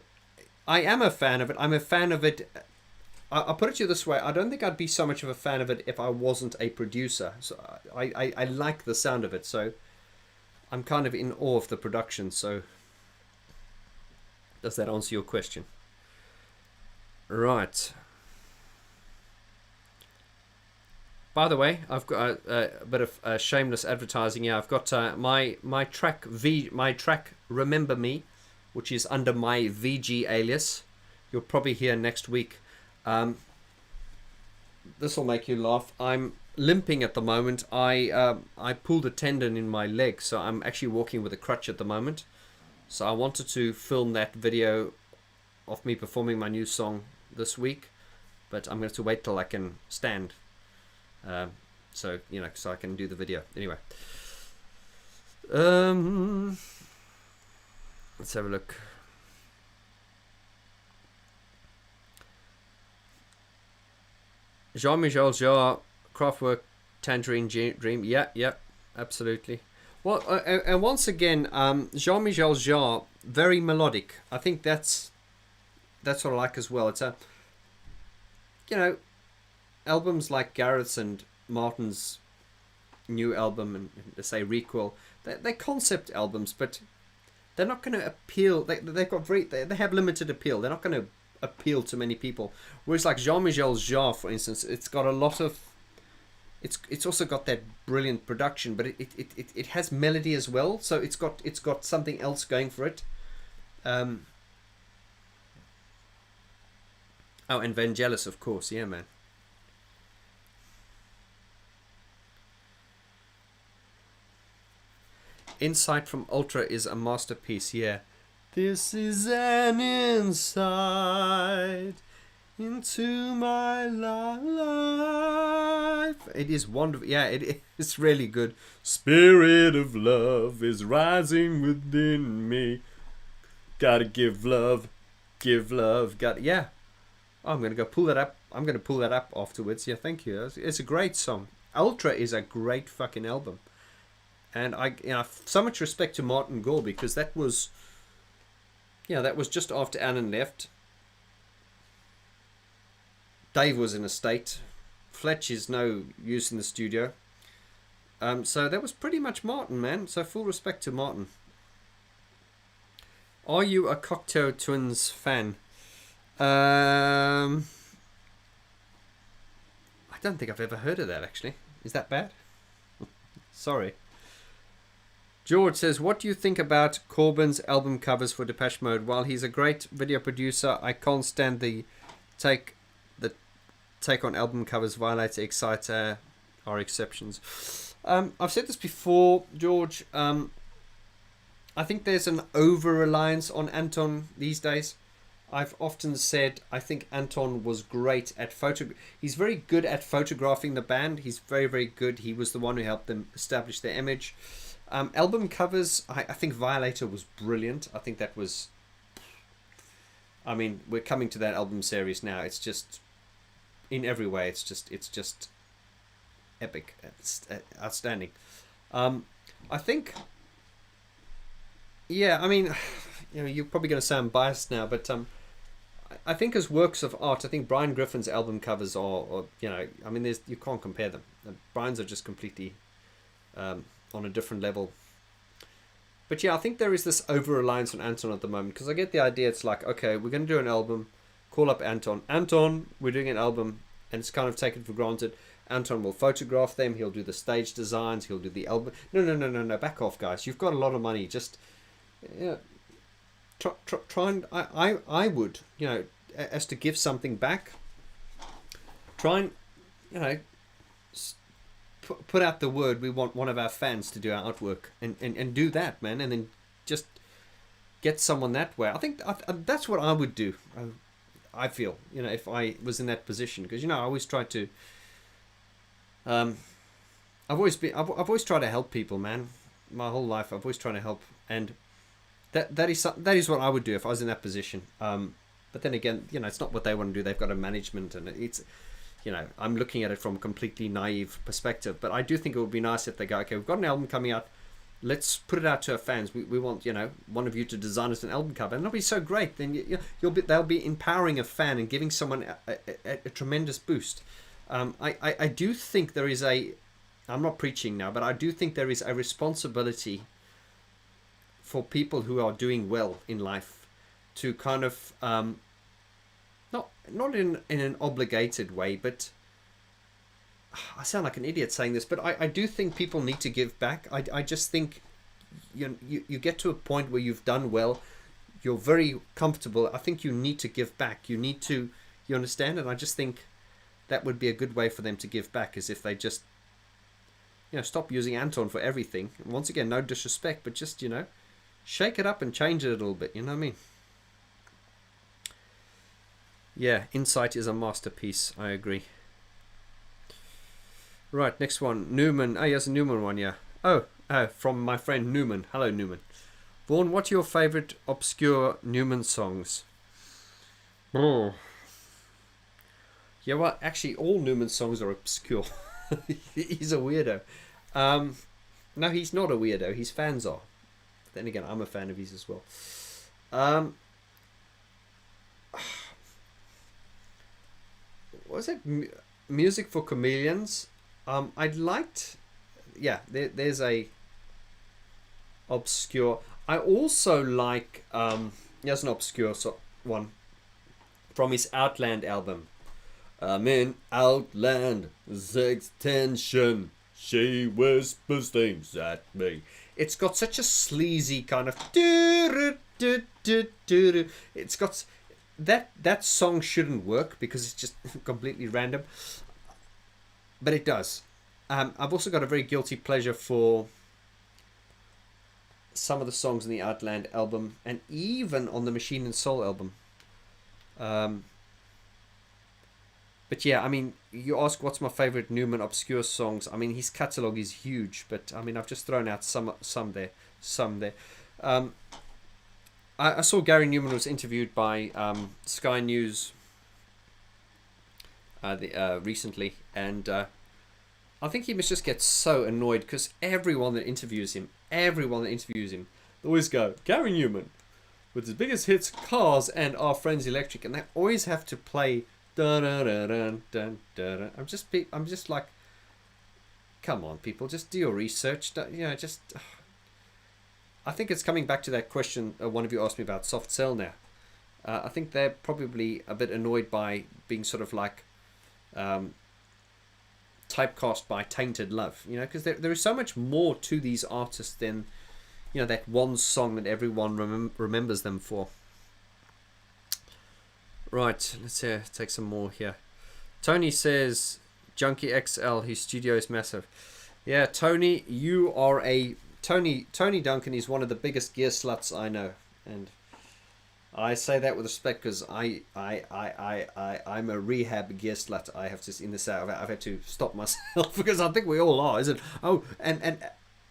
Speaker 1: I am a fan of it. I'm a fan of it. I'll put it to you this way. I don't think I'd be so much of a fan of it if I wasn't a producer. So I like the sound of it. So I'm kind of in awe of the production. So does that answer your question? Right. By the way, I've got a bit of shameless advertising here. I've got my track Remember Me, which is under my VG alias. You'll probably hear next week. This will make you laugh. I'm limping at the moment. I pulled a tendon in my leg, so I'm actually walking with a crutch at the moment. So I wanted to film that video of me performing my new song this week, but I'm going to have to wait till I can stand. So, you know, so I can do the video. Anyway. Let's have a look. Jean-Michel Jarre, Kraftwerk, Tangerine Dream. Yeah, absolutely. Well, and once again, Jean-Michel Jarre, very melodic. I think that's what I like as well. It's you know, albums like Gareth's and Martin's new album and say Recoil, they're concept albums, but they're not going to appeal. They have limited appeal. They're not going to appeal to many people. Whereas like Jean-Michel Jarre, for instance, it's got a lot of. It's also got that brilliant production, but it has melody as well. So it's got something else going for it. Oh, and Vangelis, of course. Yeah, man. Insight from Ultra is a masterpiece. Yeah. This is an insight into my life. It is wonderful. Yeah, it is really good. Spirit of love is rising within me. Gotta give love. Give love. Yeah. Oh, I'm gonna go pull that up. I'm gonna pull that up afterwards. Yeah, thank you. It's a great song. Ultra is a great fucking album, and so much respect to Martin Gore, because that was just after Alan left. Dave was in a state. Fletch is no use in the studio. So that was pretty much Martin, man. So full respect to Martin. Are you a Cocteau Twins fan? I don't think I've ever heard of that, actually. Is that bad? Sorry. George says, what do you think about Corbyn's album covers for Depeche Mode? While he's a great video producer, I can't stand the take on album covers. Violator, Exciter are exceptions. I've said this before, George. I think there's an over-reliance on Anton these days. I've often said I think Anton was great at he's very good at photographing the band. He's very, very good. He was the one who helped them establish their image. Album covers, I think Violator was brilliant. I think that was... I mean, we're coming to that album series now. It's just... in every way, it's just epic. It's outstanding. I think... yeah, I mean... you're probably going to sound biased now, but... I think as works of art, I think Brian Griffin's album covers are I mean, you can't compare them. Brian's are just completely on a different level. But yeah, I think there is this over-reliance on Anton at the moment, because I get the idea. It's like, okay, we're going to do an album, call up Anton. Anton, we're doing an album, and it's kind of taken for granted. Anton will photograph them, he'll do the stage designs, he'll do the album. No, back off, guys. You've got a lot of money. Just... yeah. Try and I would, as to give something back, try and put out the word, we want one of our fans to do our artwork, and do that, man, and then just get someone that way. I think that's what I would do. I feel, if I was in that position, because I always try to I've always tried to help people, man. My whole life I've always tried to help, and that is what I would do if I was in that position. But then again, it's not what they want to do. They've got a management, and it's, I'm looking at it from a completely naive perspective. But I do think it would be nice if they go, okay, we've got an album coming out. Let's put it out to our fans. We want, one of you to design us an album cover, and that'll be so great. Then they'll be empowering a fan and giving someone a tremendous boost. I do think there is I'm not preaching now, but I do think there is a responsibility for people who are doing well in life to kind of not in an obligated way, but I sound like an idiot saying this, but I do think people need to give back. I just think you get to a point where you've done well, you're very comfortable. I think you need to give back. You understand? And I just think that would be a good way for them to give back, is if they just stop using Anton for everything. Once again, no disrespect, but just shake it up and change it a little bit. You know what I mean? Yeah, Insight is a masterpiece. I agree. Right, next one. Newman. Oh, yes, a Newman one, yeah. Oh, from my friend Newman. Hello, Newman. Vaughn, what's your favourite obscure Newman songs? Oh. Yeah, well, actually, all Newman songs are obscure. He's a weirdo. No, he's not a weirdo. His fans are. Then again, I'm a fan of his as well. Was it Music for Chameleons? I'd liked... yeah, there's a obscure... I also like... there's an obscure one from his Outland album. I'm in Outland, sex tension. She whispers things at me. It's got such a sleazy kind of... It's got... That song shouldn't work because it's just completely random. But it does. I've also got a very guilty pleasure for... some of the songs in the Outland album, and even on the Machine and Soul album. But yeah, I mean, you ask what's my favorite Newman obscure songs. I mean, his catalog is huge, but I mean, I've just thrown out some there. Um, I saw Gary Newman was interviewed by Sky News recently, and I think he must just get so annoyed because everyone that interviews him, they always go, Gary Newman, with his biggest hits, Cars and Our Friends Electric, and they always have to play dun dun dun dun dun dun. I'm just like, come on, people, just do your research. I think it's coming back to that question one of you asked me about Soft Cell now. I think they're probably a bit annoyed by being sort of like typecast by Tainted Love, because there is so much more to these artists than that one song that everyone remembers them for. Right, let's take some more here. Tony says Junkie XL, his studio is massive. Yeah, Tony, you are Tony Duncan is one of the biggest gear sluts I know, and I say that with respect because I'm a rehab gear slut. I have to I've had to stop myself because I think we all are, isn't it? Oh, and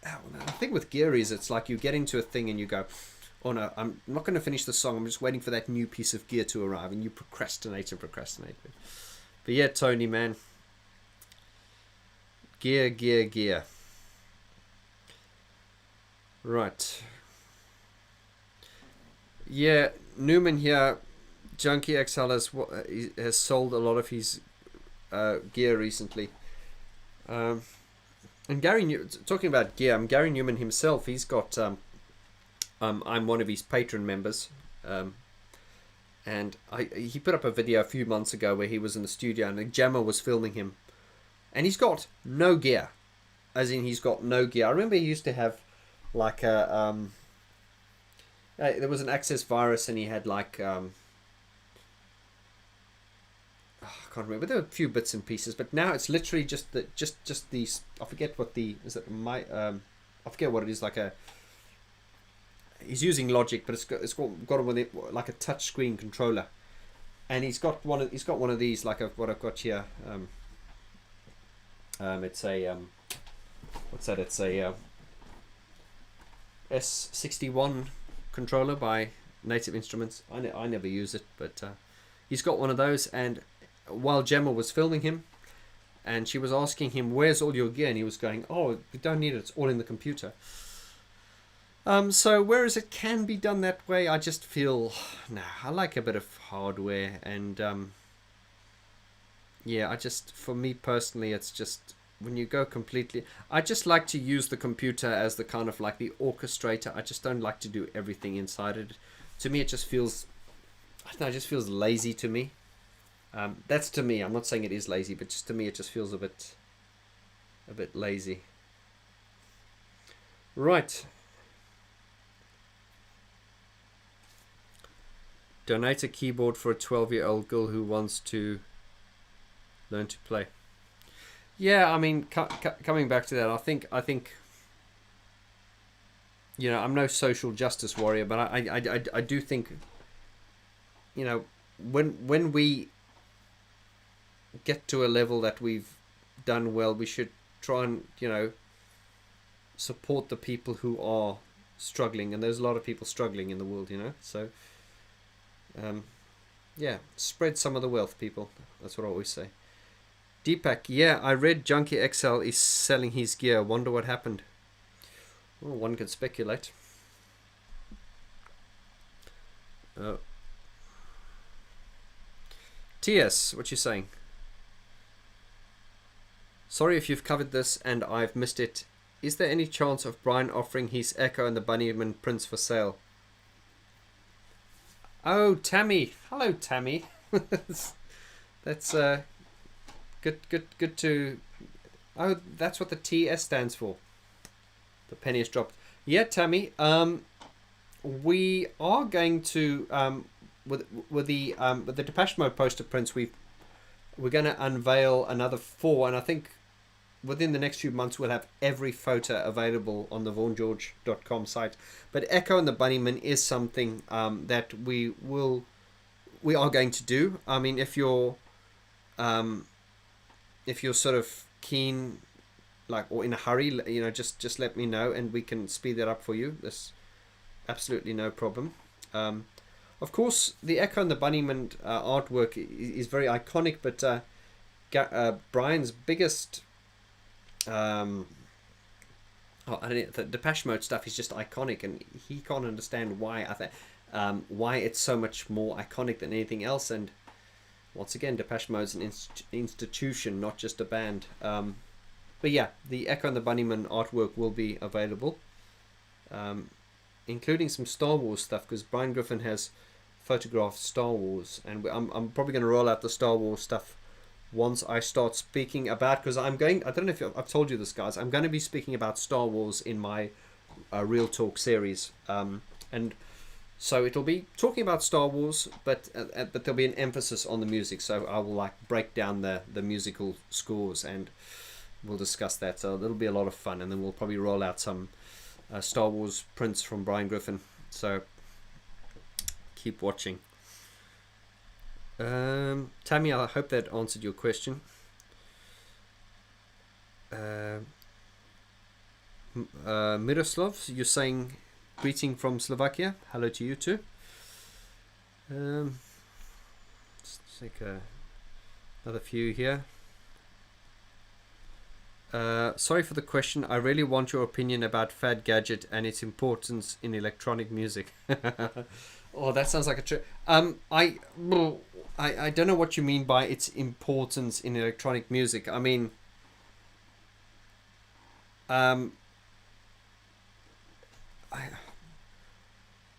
Speaker 1: the thing with gear is it's like you get into a thing and you go, oh no, I'm not going to finish the song. I'm just waiting for that new piece of gear to arrive, and you procrastinate. But yeah, Tony, man, gear. Right. Yeah, Newman here, Junkie XL has sold a lot of his gear recently. And talking about gear, Gary Newman himself, he's got I'm one of his patron members, and he put up a video a few months ago where he was in the studio and the Jammer was filming him, and he's got no gear, as in he's got no gear. I remember he used to have like a there was an access virus and he had like I can't remember, there were a few bits and pieces, but now it's literally just these, I forget what the is it my I forget what it is, like a, he's using Logic, but it's got with it like a touch screen controller, and he's got one of these like what I've got here. It's a what's that? It's a S61 controller by Native Instruments. I never use it, but he's got one of those. And while Gemma was filming him, and she was asking him, "Where's all your gear?" and he was going, "Oh, we don't need it. It's all in the computer." So whereas it can be done that way, I just feel, I like a bit of hardware, and yeah, for me personally, it's just when you go completely, I just like to use the computer as the kind of like the orchestrator. I just don't like to do everything inside it. To me, it just feels, I don't know, it just feels lazy to me. That's to me. I'm not saying it is lazy, but just to me, it just feels a bit lazy. Right. Donate a keyboard for a 12-year-old girl who wants to learn to play. Yeah, I mean, coming back to that, I think I'm no social justice warrior, but I do think, when we get to a level that we've done well, we should try and support the people who are struggling, and there's a lot of people struggling in the world, so yeah, spread some of the wealth, people. That's what I always say. Deepak, yeah, I read Junkie XL is selling his gear. Wonder what happened. Well, one could speculate. TS, what you saying? Sorry if you've covered this and I've missed it. Is there any chance of Brian offering his Echo and the Bunnyman prints for sale? Oh, Tammy. Hello, Tammy. That's good to... Oh, that's what the TS stands for. The penny has dropped. Yeah, Tammy. We are going to with the Depeche Mode poster prints. We're going to unveil another 4, and I think within the next few months, we'll have every photo available on the vaughngeorge.com site. But Echo and the Bunnymen is something that we are going to do. I mean, if you're sort of keen, like, or in a hurry, you know, just let me know and we can speed that up for you. There's absolutely no problem. Of course, the Echo and the Bunnymen artwork is very iconic, but Brian's biggest the Depeche Mode stuff is just iconic, and he can't understand why why it's so much more iconic than anything else. And once again, Depeche Mode's an institution, not just a band. But yeah, the Echo and the Bunnymen artwork will be available, including some Star Wars stuff, because Brian Griffin has photographed Star Wars, and I'm probably going to roll out the Star Wars stuff once I start speaking about, because I don't know if I've told you this, guys, I'm going to be speaking about Star Wars in my Real Talk series, and so it'll be talking about Star Wars, but there'll be an emphasis on the music, so I will like break down the musical scores and we'll discuss that, so it'll be a lot of fun. And then we'll probably roll out some Star Wars prints from Brian Griffin, so keep watching. Tammy, I hope that answered your question. Miroslav, you're saying greeting from Slovakia. Hello to you too. Let's take another few here. Sorry for the question. I really want your opinion about Fad Gadget and its importance in electronic music. Oh, that sounds like a trick. I don't know what you mean by its importance in electronic music. I mean, I'm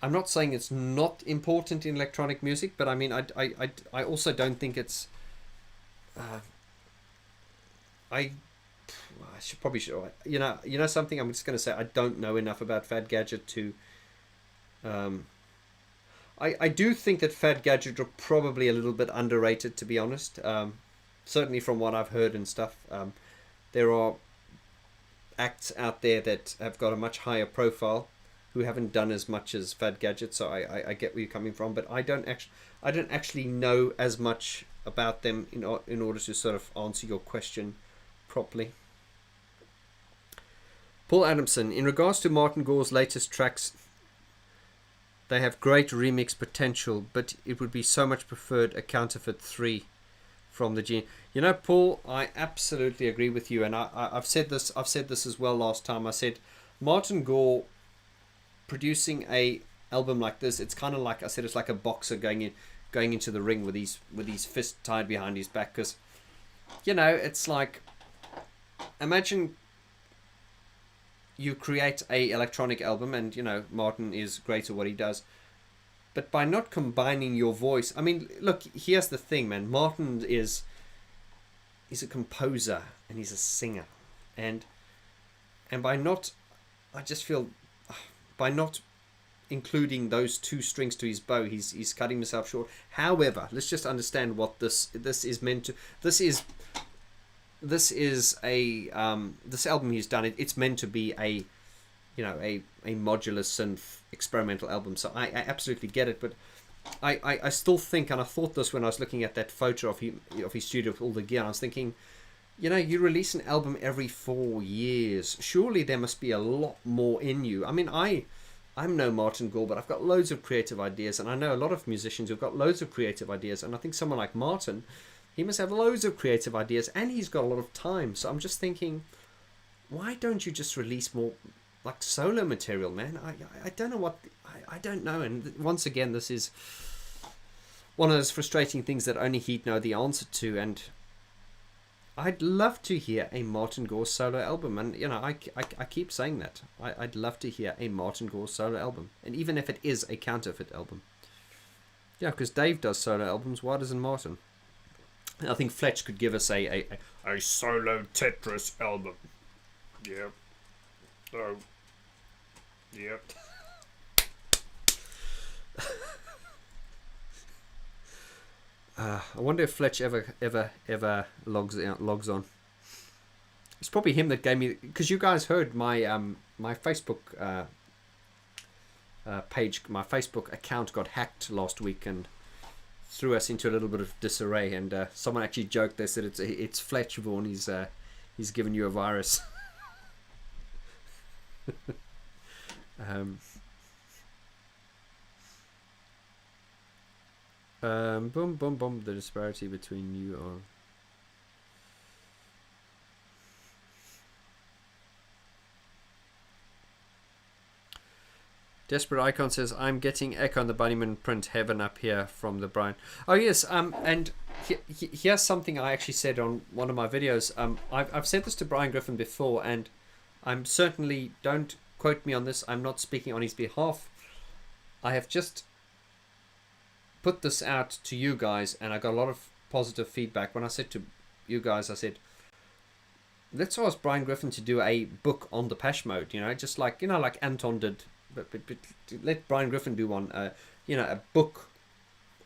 Speaker 1: not saying it's not important in electronic music, but I mean, I also don't think it's. I should probably show. You know something. I'm just going to say I don't know enough about Fad Gadget to. I do think that Fad Gadget are probably a little bit underrated, to be honest. Certainly from what I've heard and stuff. There are acts out there that have got a much higher profile who haven't done as much as Fad Gadget, so I get where you're coming from, but I don't actually know as much about them in order to sort of answer your question properly. Paul Adamson, in regards to Martin Gore's latest tracks, they have great remix potential, but it would be so much preferred a Counterfeit 3 from the Gene. You know, Paul, I absolutely agree with you, and I've said this as well last time. I said Martin Gore producing a album like this, it's kind of like I said, it's like a boxer going into the ring with his fist tied behind his back, because you know, it's like, imagine you create a electronic album, and you know Martin is great at what he does, but by not combining your voice, I mean, look, here's the thing, man. Martin is a composer and he's a singer, and by not, I just feel, by not including those two strings to his bow, he's cutting himself short. However, let's just understand what this is meant to. This is a this album he's done. It's meant to be a modular synth experimental album. So I absolutely get it, but I still think, and I thought this when I was looking at that photo of his studio with all the gear. I was thinking, you know, you release an album every 4 years. Surely there must be a lot more in you. I mean, I'm no Martin Gore, but I've got loads of creative ideas, and I know a lot of musicians who've got loads of creative ideas, and I think someone like Martin, he must have loads of creative ideas, and he's got a lot of time. So I'm just thinking, why don't you just release more like solo material, man? I don't know what, I don't know. And once again, this is one of those frustrating things that only he'd know the answer to. And I'd love to hear a Martin Gore solo album, and you know, I keep saying that. I'd love to hear a Martin Gore solo album, and even if it is a Counterfeit album. Yeah, because Dave does solo albums. Why doesn't Martin? I think Fletch could give us a solo Tetris album. Yeah. Oh. Yep. I wonder if Fletch ever logs on. It's probably him that gave me, because you guys heard my my Facebook page, my Facebook account got hacked last week and threw us into a little bit of disarray. And someone actually joked, they said it's Fletch Vaughn. He's given you a virus. Boom, boom, boom. The disparity between you are. Desperate Icon says, I'm getting Echo on the Bunnyman print heaven up here from the Brian. Oh, yes. And here's something I actually said on one of my videos. I've said this to Brian Griffin before, and I'm certainly, don't quote me on this, I'm not speaking on his behalf. I have just put this out to you guys, and I got a lot of positive feedback. When I said to you guys, I said, let's ask Brian Griffin to do a book on Depeche Mode, just like, like Anton did. But let Brian Griffin do one, a book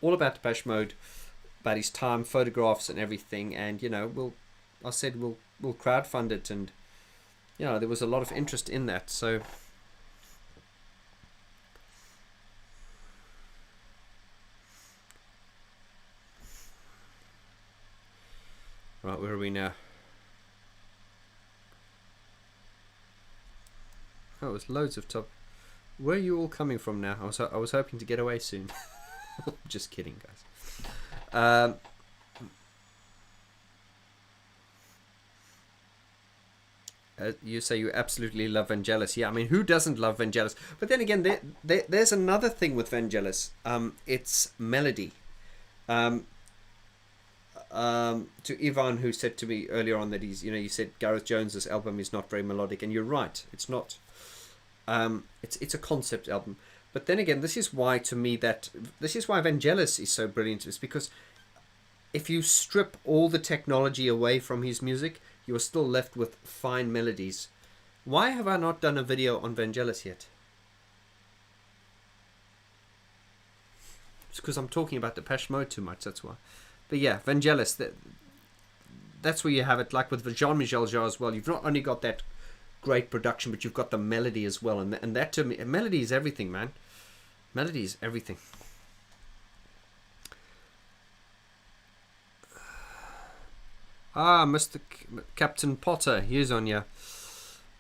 Speaker 1: all about Depeche Mode, about his time, photographs and everything. And, we'll crowdfund it. And, there was a lot of interest in that. So, right, where are we now? Oh, it was loads of top. Where are you all coming from now? I was hoping to get away soon. Just kidding, guys. You say you absolutely love Vangelis. Yeah, I mean, who doesn't love Vangelis? But then again, there's another thing with Vangelis. It's melody. To Yvonne, who said to me earlier on that he's, you said Gareth Jones's album is not very melodic, and you're right. It's not. It's a concept album, but then again, this is why Vangelis is so brilliant. Is because if you strip all the technology away from his music, you are still left with fine melodies. Why have I not done a video on Vangelis yet? It's because I'm talking about Depeche Mode too much. That's why. But yeah, Vangelis. That's where you have it. Like with Jean-Michel Jarre as well. You've not only got that great production, but you've got the melody as well, and that to me, melody is everything, man. Melody is everything. Mr. Captain Potter, here's on you.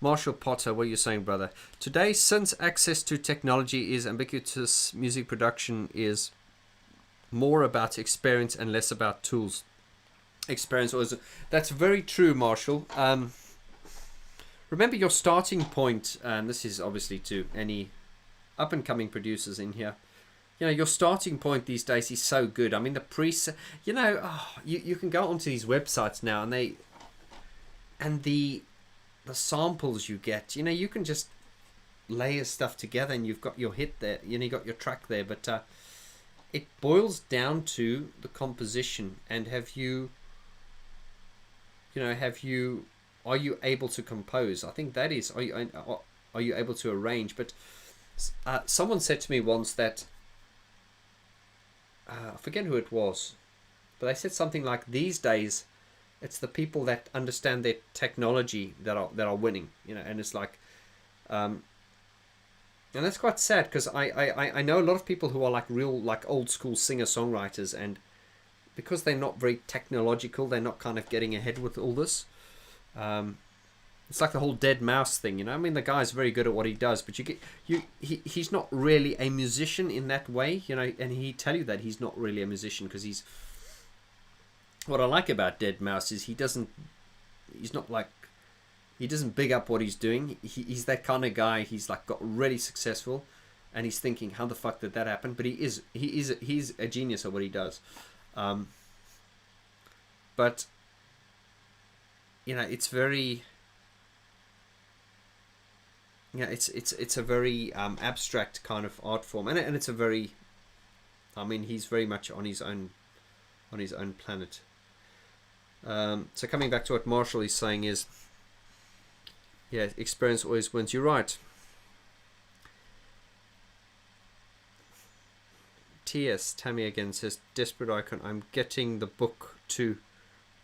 Speaker 1: Marshall Potter, what are you saying, brother? Today, since access to technology is ubiquitous, music production is more about experience and less about tools. Experience, that's very true, Marshall. Remember your starting point, and this is obviously to any up-and-coming producers in here. Your starting point these days is so good. I mean, the preset, you can go onto these websites now, and the samples you get, you can just layer stuff together, and you've got your hit there. You got your track there, but it boils down to the composition. And are you able to compose? I think that is. Are you able to arrange? But someone said to me once that I forget who it was, but they said something like, these days, it's the people that understand their technology that are winning. And it's like, and that's quite sad, because I know a lot of people who are like real old school singer songwriters, and because they're not very technological, they're not kind of getting ahead with all this. It's like the whole dead mouse thing, I mean, the guy's very good at what he does, but he's not really a musician in that way, and he'd tell you that he's not really a musician, because what I like about Dead Mouse is he doesn't big up what he's doing. He's that kind of guy. He's like got really successful, and he's thinking, how the fuck did that happen? But he's a genius at what he does. But it's very, it's a very abstract kind of art form, and it's a very, he's very much on his own planet. So coming back to what Marshall is saying is, experience always wins. You're right. TS Tammy again says, Desperate Icon, I'm getting the book too.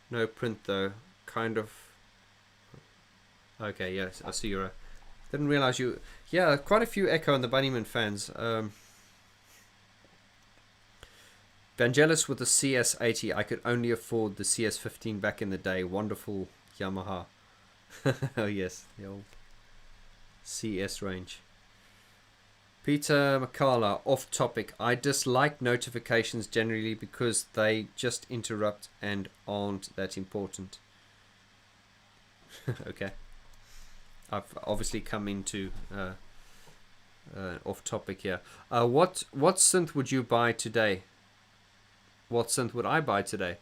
Speaker 1: No print though. Kind of Okay, yes, I see you're a... Didn't realize you... Yeah, quite a few Echo and the Bunnymen fans. Vangelis with the CS80. I could only afford the CS15 back in the day. Wonderful Yamaha. Oh, yes, the old CS range. Peter McCalla, off topic. I dislike notifications generally because they just interrupt and aren't that important. Okay. I've obviously come into off topic here. What synth would you buy today? What synth would I buy today?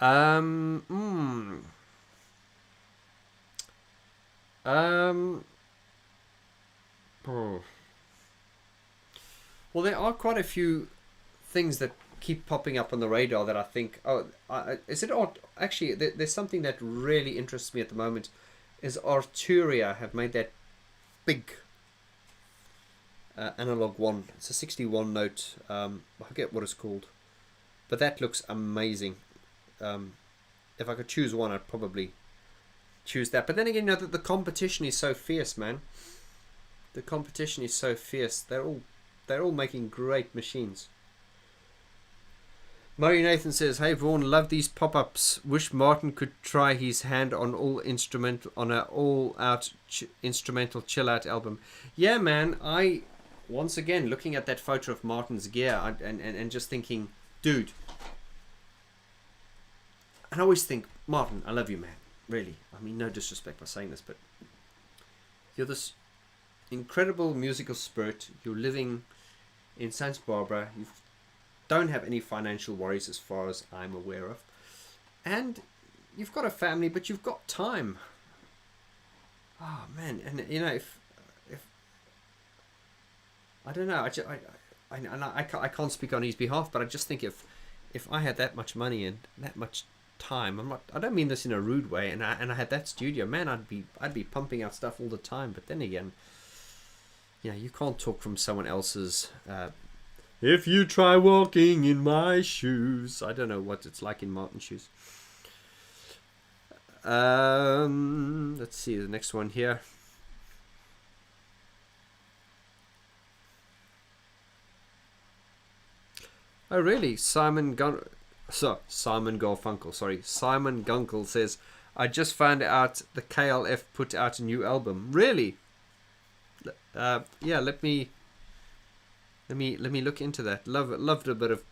Speaker 1: Oh. Well, there are quite a few things that keep popping up on the radar that I think, is it odd? Actually, there's something that really interests me at the moment. Is Arturia have made that big analog one. It's a 61 note. I forget what it's called, but that looks amazing. If I could choose one, I'd probably choose that. But then again, you know, the competition is so fierce, man. The competition is so fierce. They're all making great machines. Murray Nathan says, "Hey Vaughn, love these pop-ups. Wish Martin could try his hand on an all-out instrumental chill-out album." Yeah, man. I once again looking at that photo of Martin's gear and just thinking, dude. And I always think, Martin, I love you, man. Really. I mean, no disrespect by saying this, but you're this incredible musical spirit. You're living in Santa Barbara. You don't have any financial worries as far as I'm aware of, and you've got a family, but you've got time. Oh man, and you know, if I don't know, I can't speak on his behalf, but I just think if I had that much money and that much time, I don't mean this in a rude way, and I had that studio, man, I'd be pumping out stuff all the time. But then again, you know, you can't talk from someone else's. If you try walking in my shoes. I don't know what it's like in Martin's shoes. Let's see the next one here. Oh really? Simon Garfunkel. Sorry, Simon Gunkel says, "I just found out the KLF put out a new album." Really? Yeah. Let me look into that. Loved a bit of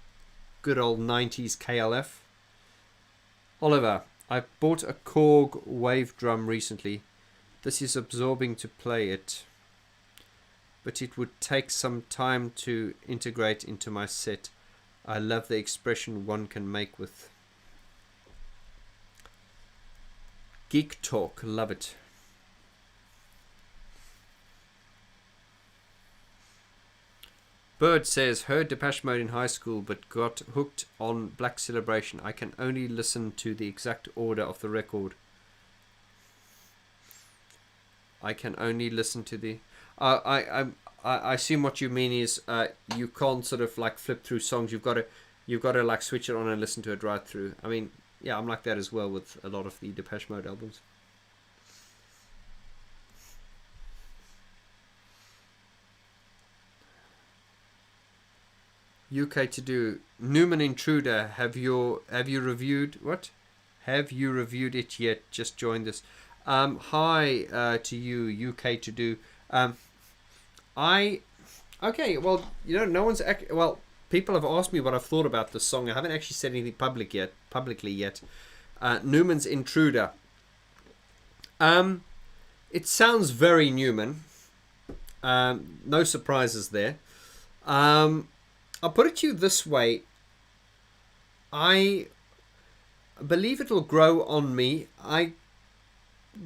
Speaker 1: good old 90s KLF. Oliver, I bought a Korg wave drum recently. This is absorbing to play it, but it would take some time to integrate into my set. I love the expression one can make with Geek Talk. Love it. Bird says, heard Depeche Mode in high school but got hooked on Black Celebration. I can only listen to the exact order of the record. I can only listen to the... I assume what you mean is you can't sort of like flip through songs. You've got to like switch it on and listen to it right through. I mean, yeah, I'm like that as well with a lot of the Depeche Mode albums. UK to do Newman Intruder. Have you reviewed what? Have you reviewed it yet? Just joined us. Hi to you, UK to do. Okay. Well, you know, no one's people have asked me what I've thought about this song. I haven't actually said anything publicly yet. Newman's Intruder. It sounds very Newman. No surprises there. I'll put it to you this way. I believe it will grow on me.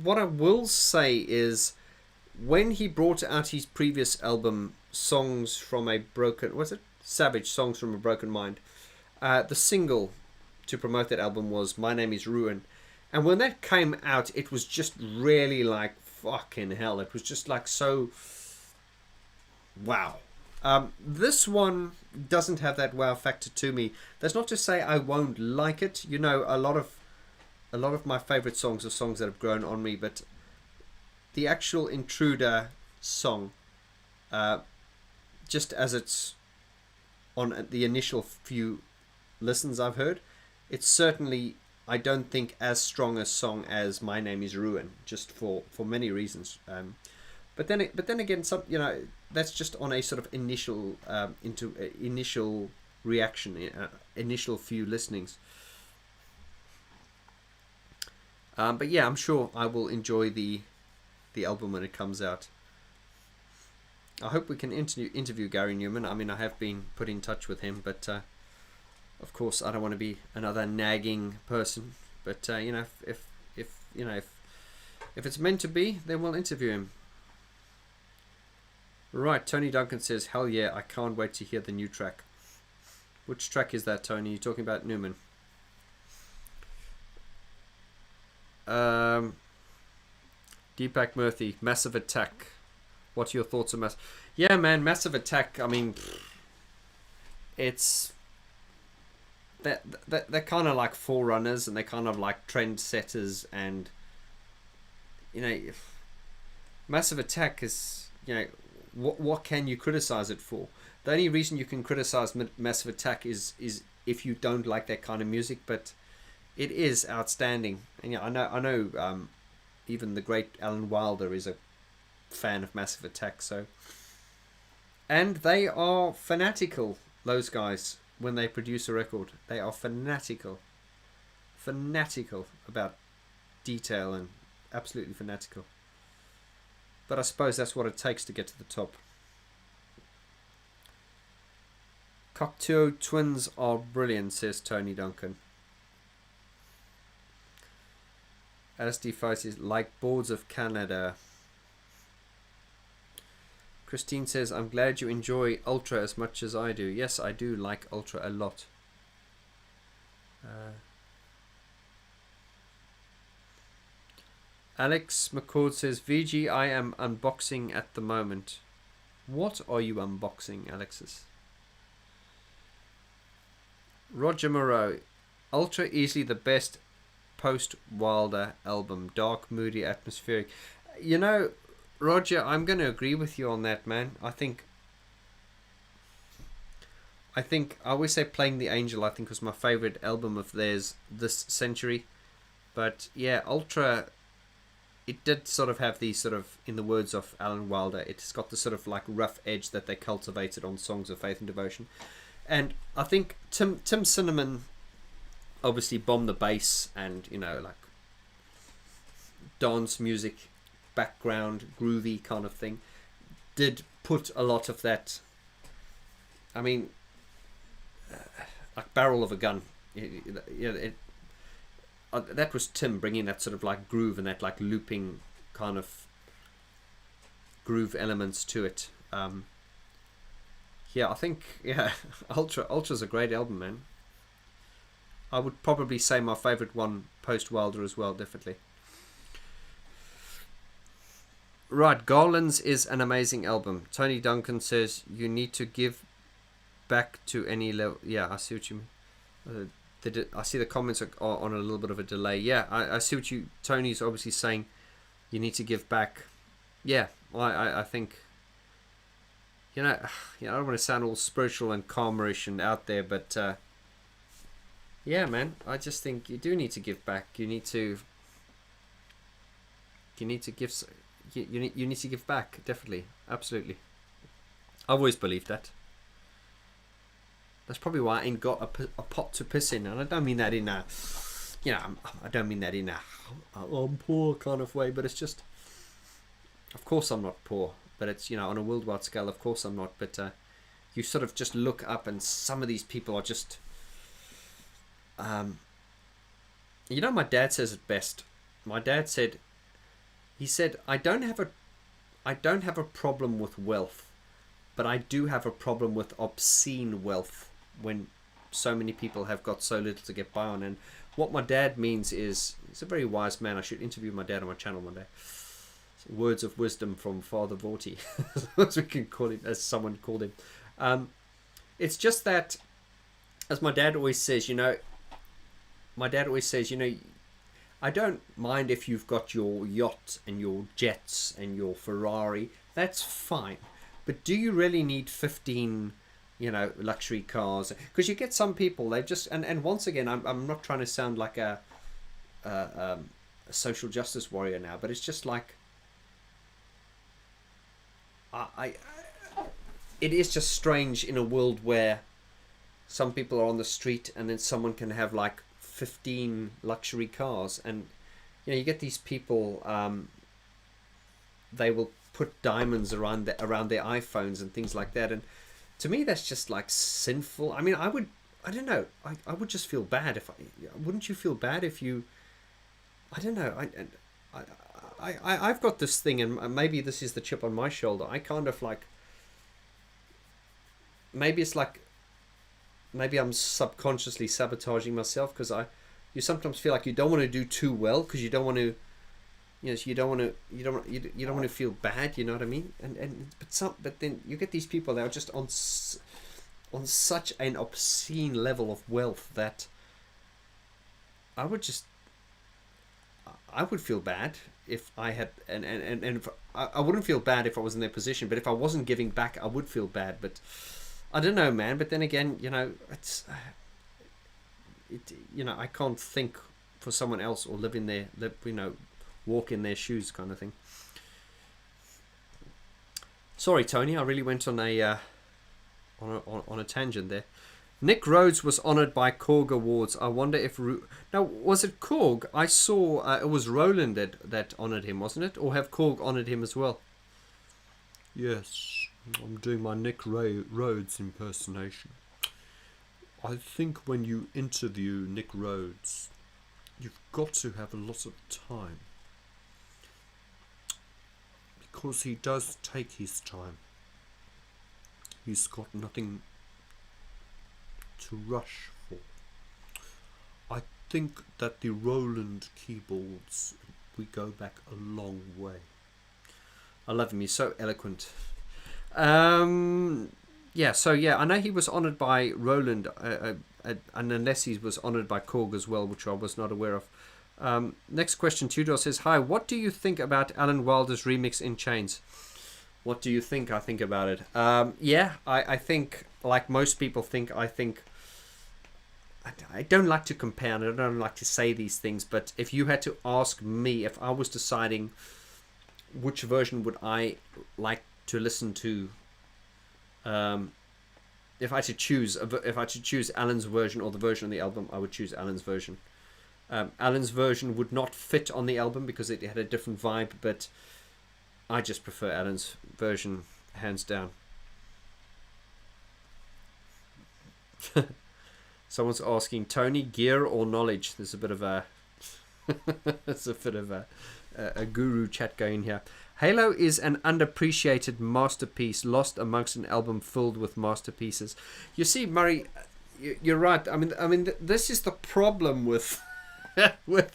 Speaker 1: What I will say is, when he brought out his previous album, Songs from a Broken... Was it? Savage, Songs from a Broken Mind. The single to promote that album was My Name is Ruin. And when that came out, it was just really like, fucking hell. It was just like so... Wow. This one doesn't have that wow factor to me. That's not to say I won't like it. You know, a lot of my favorite songs are songs that have grown on me, but the actual Intruder song, just as it's on the initial few listens I've heard, it's certainly, I don't think, as strong a song as My Name Is Ruin, just for many reasons. But then again, some, you know, that's just on a sort of initial reaction, initial few listenings. But yeah, I'm sure I will enjoy the album when it comes out. I hope we can interview Gary Newman. I mean, I have been put in touch with him, but of course I don't want to be another nagging person. But you know, if it's meant to be, then we'll interview him. Right, Tony Duncan says, "Hell yeah, I can't wait to hear the new track." Which track is that, Tony? You're talking about Newman? Deepak Murthy, Massive Attack. What are your thoughts on Yeah, man, Massive Attack. I mean, it's they're kind of like forerunners, and they're kind of like trendsetters, and you know, Massive Attack is, you know, what can you criticize it for? The only reason you can criticize Massive Attack is if you don't like that kind of music, but it is outstanding. And yeah, I know even the great Alan Wilder is a fan of Massive Attack, so, and they are fanatical, those guys. When they produce a record, they are fanatical about detail, and absolutely fanatical. But I suppose that's what it takes to get to the top. Cocteau Twins are brilliant, says Tony Duncan. LSD Faces like Boards of Canada. Christine says, I'm glad you enjoy Ultra as much as I do. Yes, I do like Ultra a lot. Alex McCord says, VG, I am unboxing at the moment. What are you unboxing, Alexis? Roger Moreau, Ultra easily the best post-Wilder album. Dark, moody, atmospheric. You know, Roger, I'm going to agree with you on that, man. I think I always say Playing the Angel, I think, was my favourite album of theirs this century. But yeah, Ultra, it did sort of have these sort of, in the words of Alan Wilder, it's got the sort of like rough edge that they cultivated on Songs of Faith and Devotion. And I think Tim Cinnamon obviously bombed the bass and, you know, like dance music, background, groovy kind of thing. Did put a lot of that, I mean, like Barrel of a Gun. That was Tim bringing that sort of like groove and that like looping kind of groove elements to it. Yeah, I think, yeah, Ultra's a great album, man. I would probably say my favourite one post Wilder as well, definitely. Right, Garlands is an amazing album. Tony Duncan says you need to give back to any level. Yeah, I see what you mean. I see the comments are on a little bit of a delay. Yeah, I see what you... Tony's obviously saying you need to give back. Yeah, I think... You know, I don't want to sound all spiritual and calmerish and out there, but... yeah, man, I just think you do need to give back. You need to give... You need to give back, definitely. Absolutely. I've always believed that. That's probably why I ain't got a pot to piss in. And I don't mean that in a... You know, I don't mean that in a... I'm poor kind of way, but it's just... Of course I'm not poor. But it's, you know, on a worldwide scale, of course I'm not. But you sort of just look up and some of these people are just... you know, my dad says it best. My dad said... He said, I don't have a problem with wealth, but I do have a problem with obscene wealth when so many people have got so little to get by on. And what my dad means is, he's a very wise man. I should interview my dad on my channel one day. Words of wisdom from Father Vorty, as we can call him, as someone called him. It's just that, as my dad always says, you know, I don't mind if you've got your yacht and your jets and your Ferrari. That's fine. But do you really need 15, luxury cars? Because you get some people, they just, and once again, I'm not trying to sound like a social justice warrior now, but it's just like, it is just strange in a world where some people are on the street and then someone can have like 15 luxury cars, and you get these people, they will put diamonds around their iPhones and things like that, and to me that's just like sinful. I mean, I don't know, I would just feel bad if wouldn't you feel bad if you, I don't know, I've got this thing, and maybe this is the chip on my shoulder. I kind of like, maybe it's like, maybe I'm subconsciously sabotaging myself, because you sometimes feel like you don't want to do too well, because you don't want to, you don't want to feel bad. You know what I mean? But then you get these people that are just on such an obscene level of wealth that I would feel bad if I had, and if, I wouldn't feel bad if I was in their position, but if I wasn't giving back, I would feel bad. But I don't know, man. But then again, it's, I can't think for someone else or walk in their shoes, kind of thing. Sorry, Tony, I really went on a tangent there. Nick Rhodes was honoured by Korg Awards. I wonder if... Now, was it Korg? I saw it was Roland that honoured him, wasn't it? Or have Korg honoured him as well? Yes, I'm doing my Nick Rhodes impersonation. I think when you interview Nick Rhodes, you've got to have a lot of time. Because he does take his time. He's got nothing to rush for. I think that the Roland keyboards, we go back a long way. I love him, he's so eloquent. I know he was honoured by Roland, and unless he was honoured by Korg as well, which I was not aware of. Next question, Tudor says, hi, what do you think about Alan Wilder's remix In Chains? What do you think? I think about it. I think, like most people think, I don't like to compare, and I don't like to say these things, but if you had to ask me, if I was deciding which version would I like to listen to, if I should choose Alan's version or the version on the album, I would choose Alan's version. Alan's version would not fit on the album because it had a different vibe, but I just prefer Alan's version, hands down. Someone's asking, Tony, gear or knowledge? There's a bit of a a guru chat going here. Halo is an underappreciated masterpiece, lost amongst an album filled with masterpieces. You see, Murray, you're right. I mean, this is the problem with with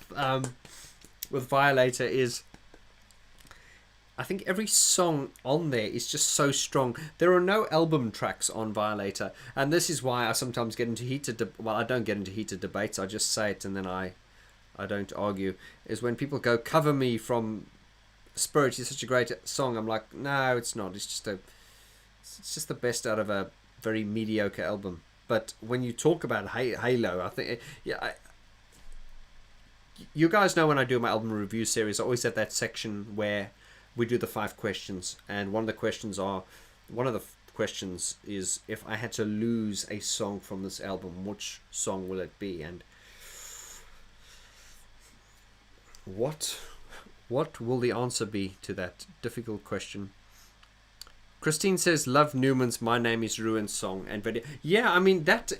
Speaker 1: Violator is, I think every song on there is just so strong. There are no album tracks on Violator, and this is why I sometimes get into I don't get into heated debates. I just say it and then I don't argue. Is when people go, cover me from Spirit is such a great song. I'm like, no, it's not. It's just the best out of a very mediocre album. But when you talk about Halo, I think you guys know when I do my album review series, I always have that section where we do the 5 questions, and one of the questions is, if I had to lose a song from this album, which song will it be? And what will the answer be to that difficult question? Christine says, love Newman's My Name Is Ruined song and video. Yeah, I mean that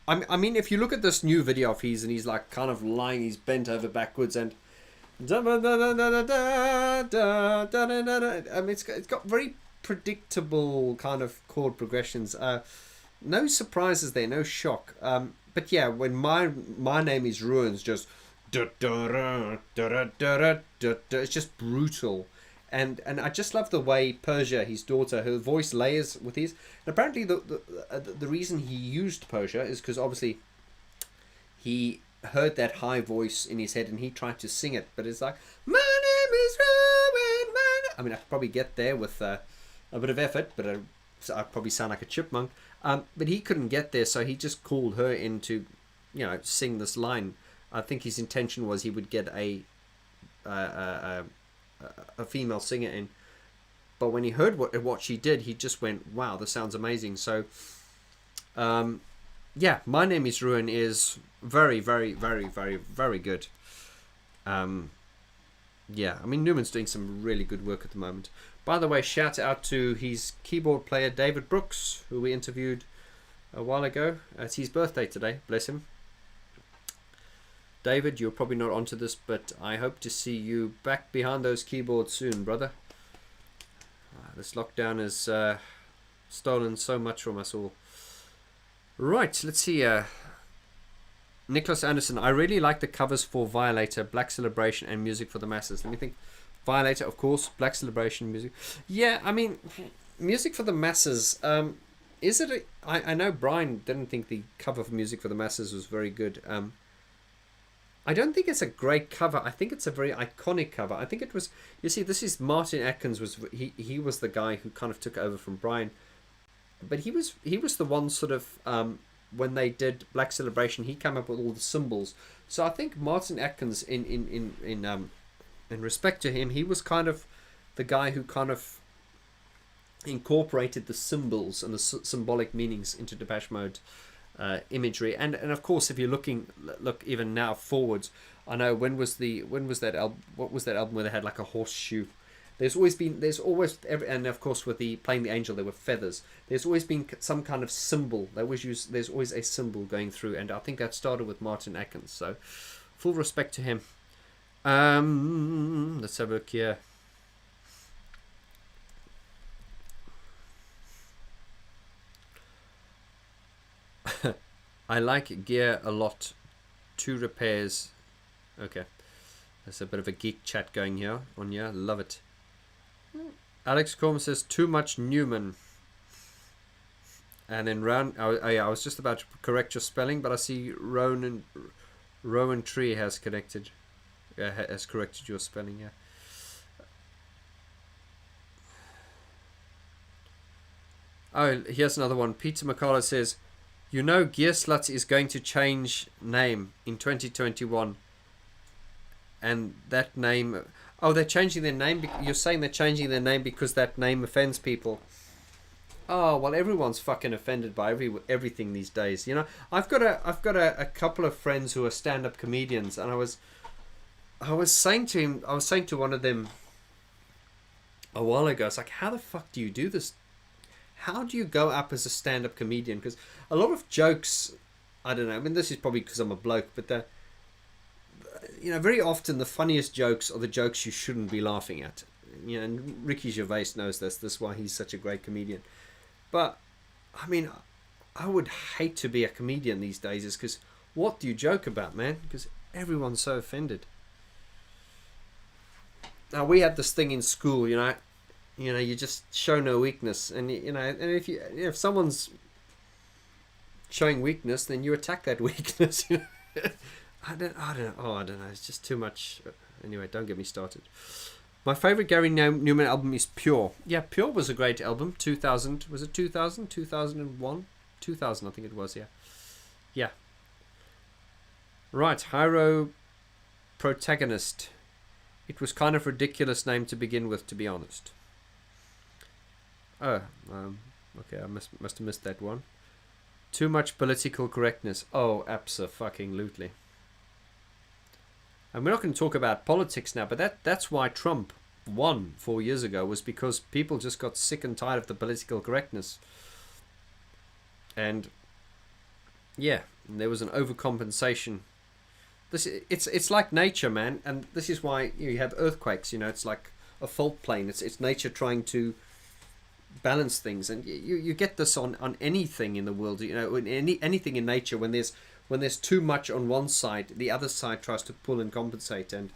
Speaker 1: I mean, if you look at this new video of his, and he's like kind of lying, he's bent over backwards, and I mean, it's got very predictable kind of chord progressions. No surprises there, no shock. But yeah, when my name is Ruins, just it's just brutal, and I just love the way Persia, his daughter, her voice layers with his. And apparently the reason he used Persia is because obviously he heard that high voice in his head, and he tried to sing it, but it's like, my name is Rowan. I mean, I could probably get there with a bit of effort, but I'd probably sound like a chipmunk. But he couldn't get there, so he just called her in to, sing this line. I think his intention was he would get a female singer in. But when he heard what she did, he just went, wow, this sounds amazing. So, yeah, My Name is Ruin is very, very, very, very, very good. Yeah, I mean, Newman's doing some really good work at the moment. By the way, shout out to his keyboard player, David Brooks, who we interviewed a while ago. It's his birthday today, bless him. David, you're probably not onto this, but I hope to see you back behind those keyboards soon, brother. This lockdown has stolen so much from us all. Right, let's see. Nicholas Anderson, I really like the covers for Violator, Black Celebration, and Music for the Masses. Let me think. Violator, of course. Black Celebration, music. Yeah, I mean, Music for the Masses. Is it? I know Brian didn't think the cover for Music for the Masses was very good. I don't think it's a great cover. I think it's a very iconic cover. I think it was. You see, this is Martin Atkins. He was the guy who kind of took over from Brian, but he was the one sort of when they did Black Celebration, he came up with all the symbols. So I think Martin Atkins, in respect to him, he was kind of the guy who kind of incorporated the symbols and the symbolic meanings into Depeche Mode imagery. And of course, if you're look even now forwards, I know when was that album? What was that album where they had like a horseshoe? There's always, and of course with the Playing the Angel, there were feathers. There's always been some kind of symbol. There's always a symbol going through, and I think that started with Martin Atkins. So, full respect to him. Let's have a look here. I like gear a lot. 2 repairs. Okay. There's a bit of a geek chat going here on here. Love it. Alex Corm says too much Newman. And then I was just about to correct your spelling, but I see Rowan Tree has corrected your spelling. Yeah. Oh, here's another one. Peter McCullough says, Gearslut is going to change name in 2021. And that name... Oh, they're changing their name. You're saying they're changing their name because that name offends people. Oh, well, everyone's fucking offended by everything these days. I've got a couple of friends who are stand-up comedians, and I was saying to one of them a while ago, it's like, how the fuck do you do this? How do you go up as a stand-up comedian? Because a lot of jokes, I don't know. I mean, this is probably because I'm a bloke, but very often the funniest jokes are the jokes you shouldn't be laughing at. And Ricky Gervais knows this. This is why he's such a great comedian. But, I mean, I would hate to be a comedian these days, is because what do you joke about, man? Because everyone's so offended. Now, we had this thing in school, you just show no weakness, and and if someone's showing weakness, then you attack that weakness. I don't know. It's just too much. Anyway, don't get me started. My favorite Gary Newman album is Pure. Yeah, Pure was a great album. 2000, was it 2000? 2001? 2000, I think it was. Yeah. Right, Hyro Protagonist. It was kind of ridiculous name to begin with, to be honest. Oh, okay, I must have missed that one. Too much political correctness. Oh, abso-fucking-lutely. And we're not going to talk about politics now, but that's why Trump won 4 years ago, was because people just got sick and tired of the political correctness. And yeah, there was an overcompensation. It's like nature, man, and this is why you have earthquakes. It's like a fault plane. It's nature trying to balance things, and you get this on anything in the world. In anything in nature, when there's too much on one side, the other side tries to pull and compensate, and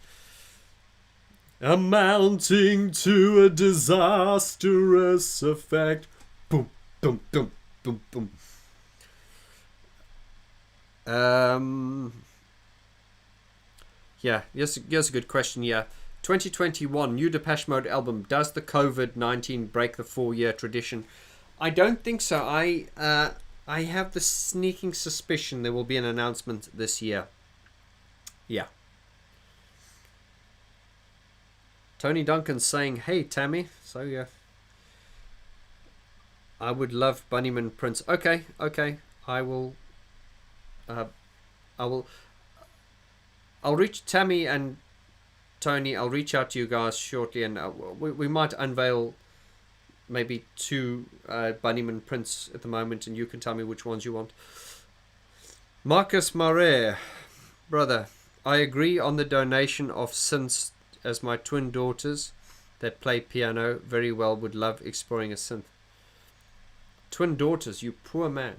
Speaker 1: amounting to a disastrous effect. Boom, boom, boom, boom, boom. Yeah, here's a good question. Yeah, 2021 new Depeche Mode album. Does the COVID-19 break the 4-year tradition? I don't think so. I have the sneaking suspicion there will be an announcement this year. Yeah. Tony Duncan's saying, "Hey Tammy." So yeah, I would love Bunnyman Prince. Okay, okay. I will. I will. I'll reach Tammy and Tony. I'll reach out to you guys shortly, and we might unveil maybe 2 Bunnyman Prince at the moment, and you can tell me which ones you want. Marcus Marais, brother, I agree on the donation of synths, as my twin daughters that play piano very well would love exploring a synth. Twin daughters, you poor man.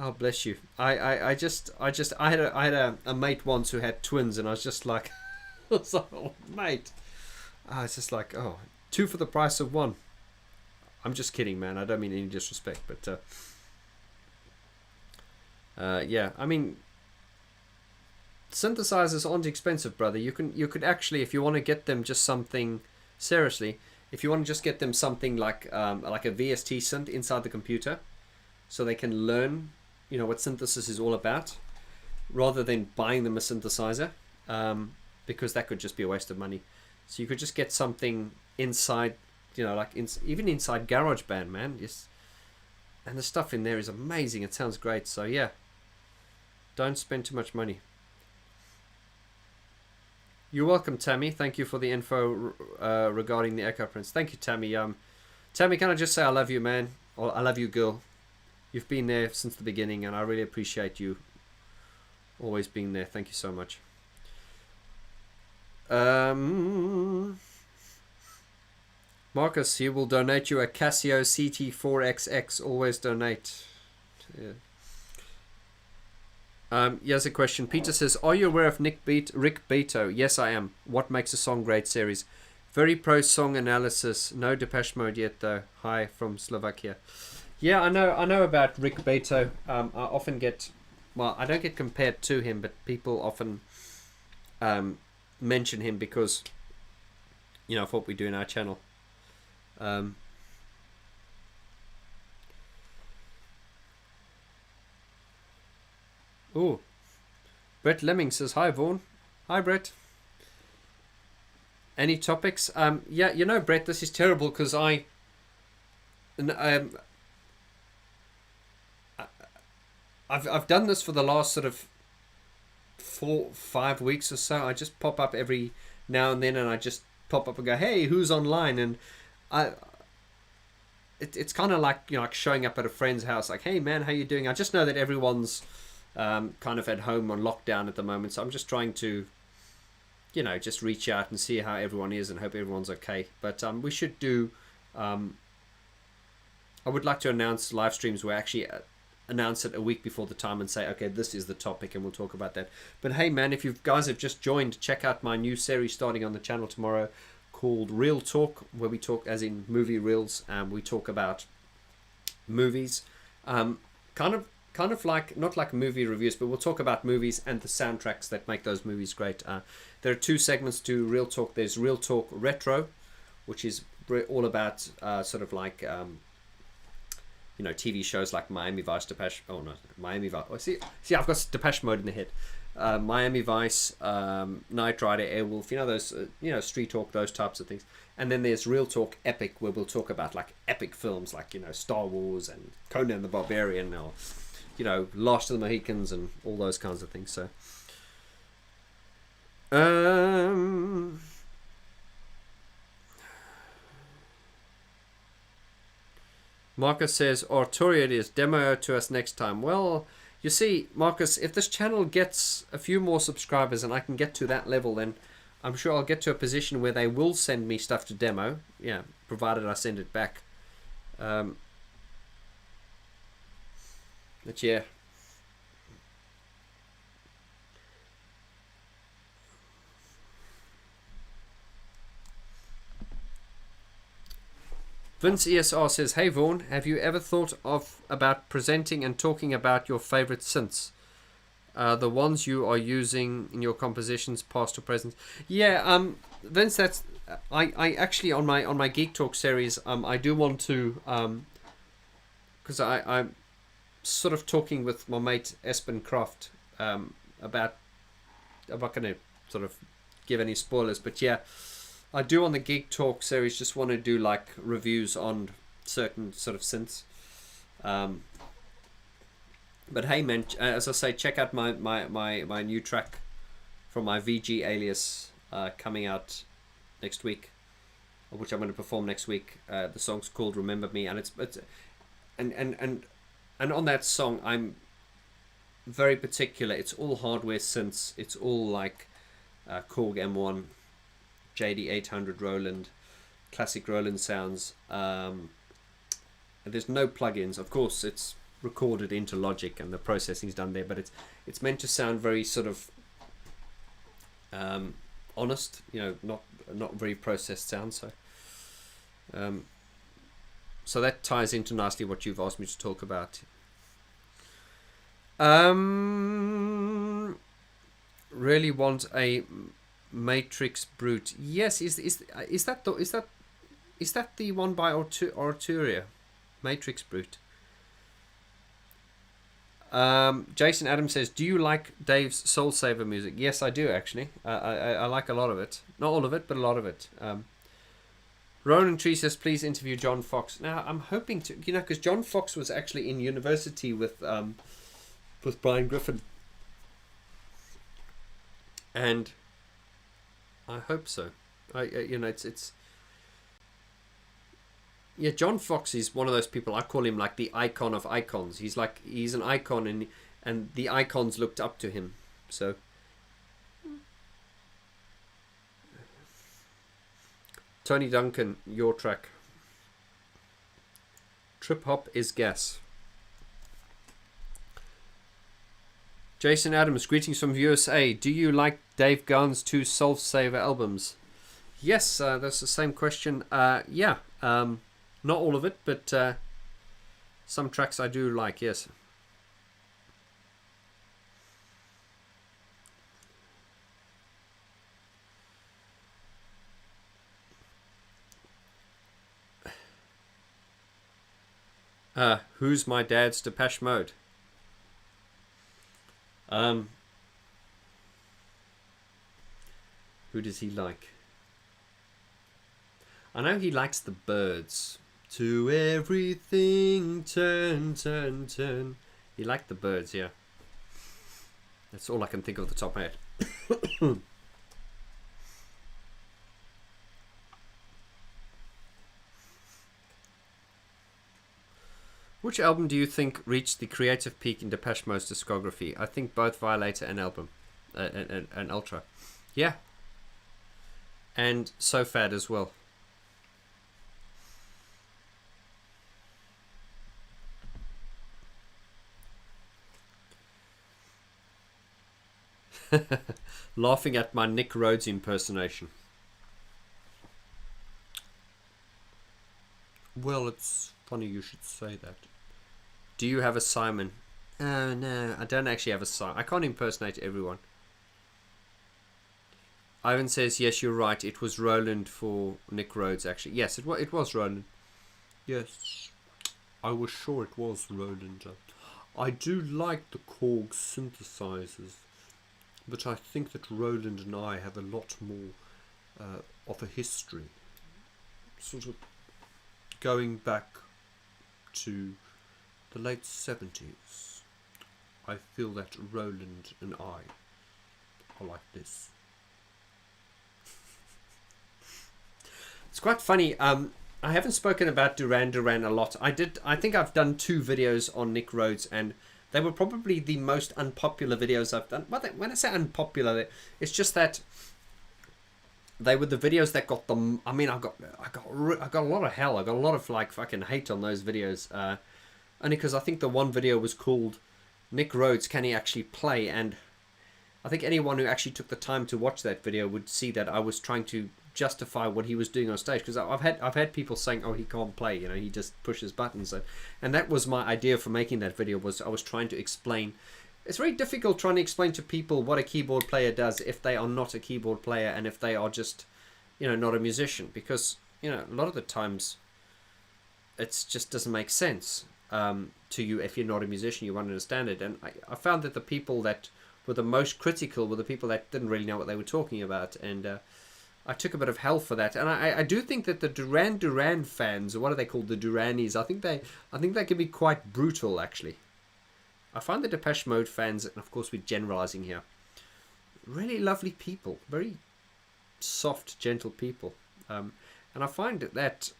Speaker 1: Oh, bless you. I had a mate once who had twins, and I was just like, oh, mate. It's just like, oh, 2 for the price of 1. I'm just kidding, man. I don't mean any disrespect, but yeah. I mean, synthesizers aren't expensive, brother. You could actually, if you want to get them just something, seriously, if you want to just get them something like a VST synth inside the computer, so they can learn, what synthesis is all about, rather than buying them a synthesizer, because that could just be a waste of money. So you could just get something inside, even inside GarageBand, man. Just, and the stuff in there is amazing. It sounds great. So yeah, don't spend too much money. You're welcome, Tammy. Thank you for the info regarding the Echo Prince. Thank you, Tammy. Tammy, can I just say I love you, man? Or I love you, girl. You've been there since the beginning, and I really appreciate you always being there. Thank you so much. Marcus, he will donate you a Casio CT4XX. Always donate. Yeah. Here's a question. Peter says, are you aware of Rick Beato? Yes, I am. What makes a song great series? Very pro song analysis. No Depeche Mode yet, though. Hi from Slovakia. Yeah, I know about Rick Beato. I often get, well, I don't get compared to him, but people often mention him because, of what we do in our channel. Oh, Brett Lemming says, hi, Vaughn. Hi, Brett. Any topics? Yeah, Brett, this is terrible because I've done this for the last sort of 4-5 weeks or so. I just pop up every now and then, and I just pop up and go, hey, who's online? And it's kind of like, like showing up at a friend's house, like, hey, man, how you doing? I just know that everyone's kind of at home on lockdown at the moment, so I'm just trying to just reach out and see how everyone is and hope everyone's okay. But we should do I would like to announce live streams where I actually announce it a week before the time and say, okay, this is the topic, and we'll talk about that. But hey, man, if you guys have just joined, check out my new series starting on the channel tomorrow called Real Talk, where we talk as in movie reels, and we talk about movies, kind of like, not like movie reviews, but we'll talk about movies and the soundtracks that make those movies great. There are 2 segments to Real Talk. There's Real Talk Retro, which is all about sort of like TV shows like Miami Vice, Miami Vice. Oh, see, I've got Depeche Mode in the head. Miami Vice, Knight Rider, Airwolf, those, Street Talk, those types of things. And then there's Real Talk Epic, where we'll talk about like epic films like, Star Wars and Conan the Barbarian, or, Last of the Mohicans and all those kinds of things. So, Marcus says, Arturia it is, demo to us next time. Well, you see, Marcus, if this channel gets a few more subscribers and I can get to that level, then I'm sure I'll get to a position where they will send me stuff to demo. Yeah, provided I send it back. But yeah. Vince ESR says, hey Vaughn, have you ever thought about presenting and talking about your favorite synths? The ones you are using in your compositions, past or present. Yeah, Vince, that's I actually on my Geek Talk series, I do want to because I'm sort of talking with my mate Espen Croft about. I'm not going to sort of give any spoilers, but yeah, I do on the Geek Talk series just want to do like reviews on certain sort of synths. But hey man, as I say, check out my new track from my VG alias coming out next week, which I'm going to perform next week. The song's called Remember Me, and it's and on that song I'm very particular. It's all hardware synths. It's all like Korg M1, JD 800 Roland, classic Roland sounds. And there's no plugins. Of course, it's recorded into Logic and the processing's done there, but it's meant to sound very sort of honest, not very processed sound. So that ties into nicely what you've asked me to talk about. Really want a Matrix Brute. Yes, is that the one by Arturia? Matrix Brute. Jason Adams says, do you like Dave's Soul Saver music? Yes, I do actually. I like a lot of it. Not all of it, but a lot of it. Ronan Tree says, please interview John Fox. Now, I'm hoping to, because John Fox was actually in university with Brian Griffin. And I hope so. It's yeah, John Fox is one of those people. I call him like the icon of icons. He's an icon, and the icons looked up to him. So Tony Duncan, your track. Trip Hop is Gas. Jason Adams, greetings from USA. Do you like Dave Gahan's 2 Soul Saver albums? Yes, that's the same question. Yeah, not all of it, but some tracks I do like, yes. Who's my dad's Depeche Mode? Who does he like? I know he likes the Byrds. To everything turn, turn, turn. He liked the Byrds, yeah. That's all I can think of at the top of my head. Which album do you think reached the creative peak in Depeche Mode's discography? I think both Violator and album, and Ultra. Yeah. And So Fad as well. Laughing at my Nick Rhodes impersonation. Well, it's funny you should say that. Do you have a Simon? Oh no, I don't actually have a Simon. I can't impersonate everyone. Ivan says, yes, you're right. It was Roland for Nick Rhodes, actually. Yes, it was Roland. Yes, I was sure it was Roland. I do like the Korg synthesizers, but I think that Roland and I have a lot more of a history. Sort of going back to the late 70s. I feel that Roland and I are like this. It's quite funny. I haven't spoken about Duran Duran a lot. I think I've done 2 videos on Nick Rhodes, and they were probably the most unpopular videos I've done. When I say unpopular, it's just that they were the videos that got them. I mean, I got a lot of hell. I got a lot of like fucking hate on those videos. Only because I think the one video was called Nick Rhodes, Can He Actually Play? And I think anyone who actually took the time to watch that video would see that I was trying to justify what he was doing on stage, because I've had people saying, oh, he can't play, he just pushes buttons, and that was my idea for making that video. Was I was trying to explain it's very difficult trying to explain to people what a keyboard player does if they are not a keyboard player and if they are just, not a musician, because a lot of the times it just doesn't make sense to you. If you're not a musician, you won't understand it. And I found that the people that were the most critical were the people that didn't really know what they were talking about, and I took a bit of hell for that. And I do think that the Duran Duran fans, or what are they called, the Duranis, I think they can be quite brutal, actually. I find the Depeche Mode fans, and of course we're generalizing here, really lovely people, very soft, gentle people. And I find that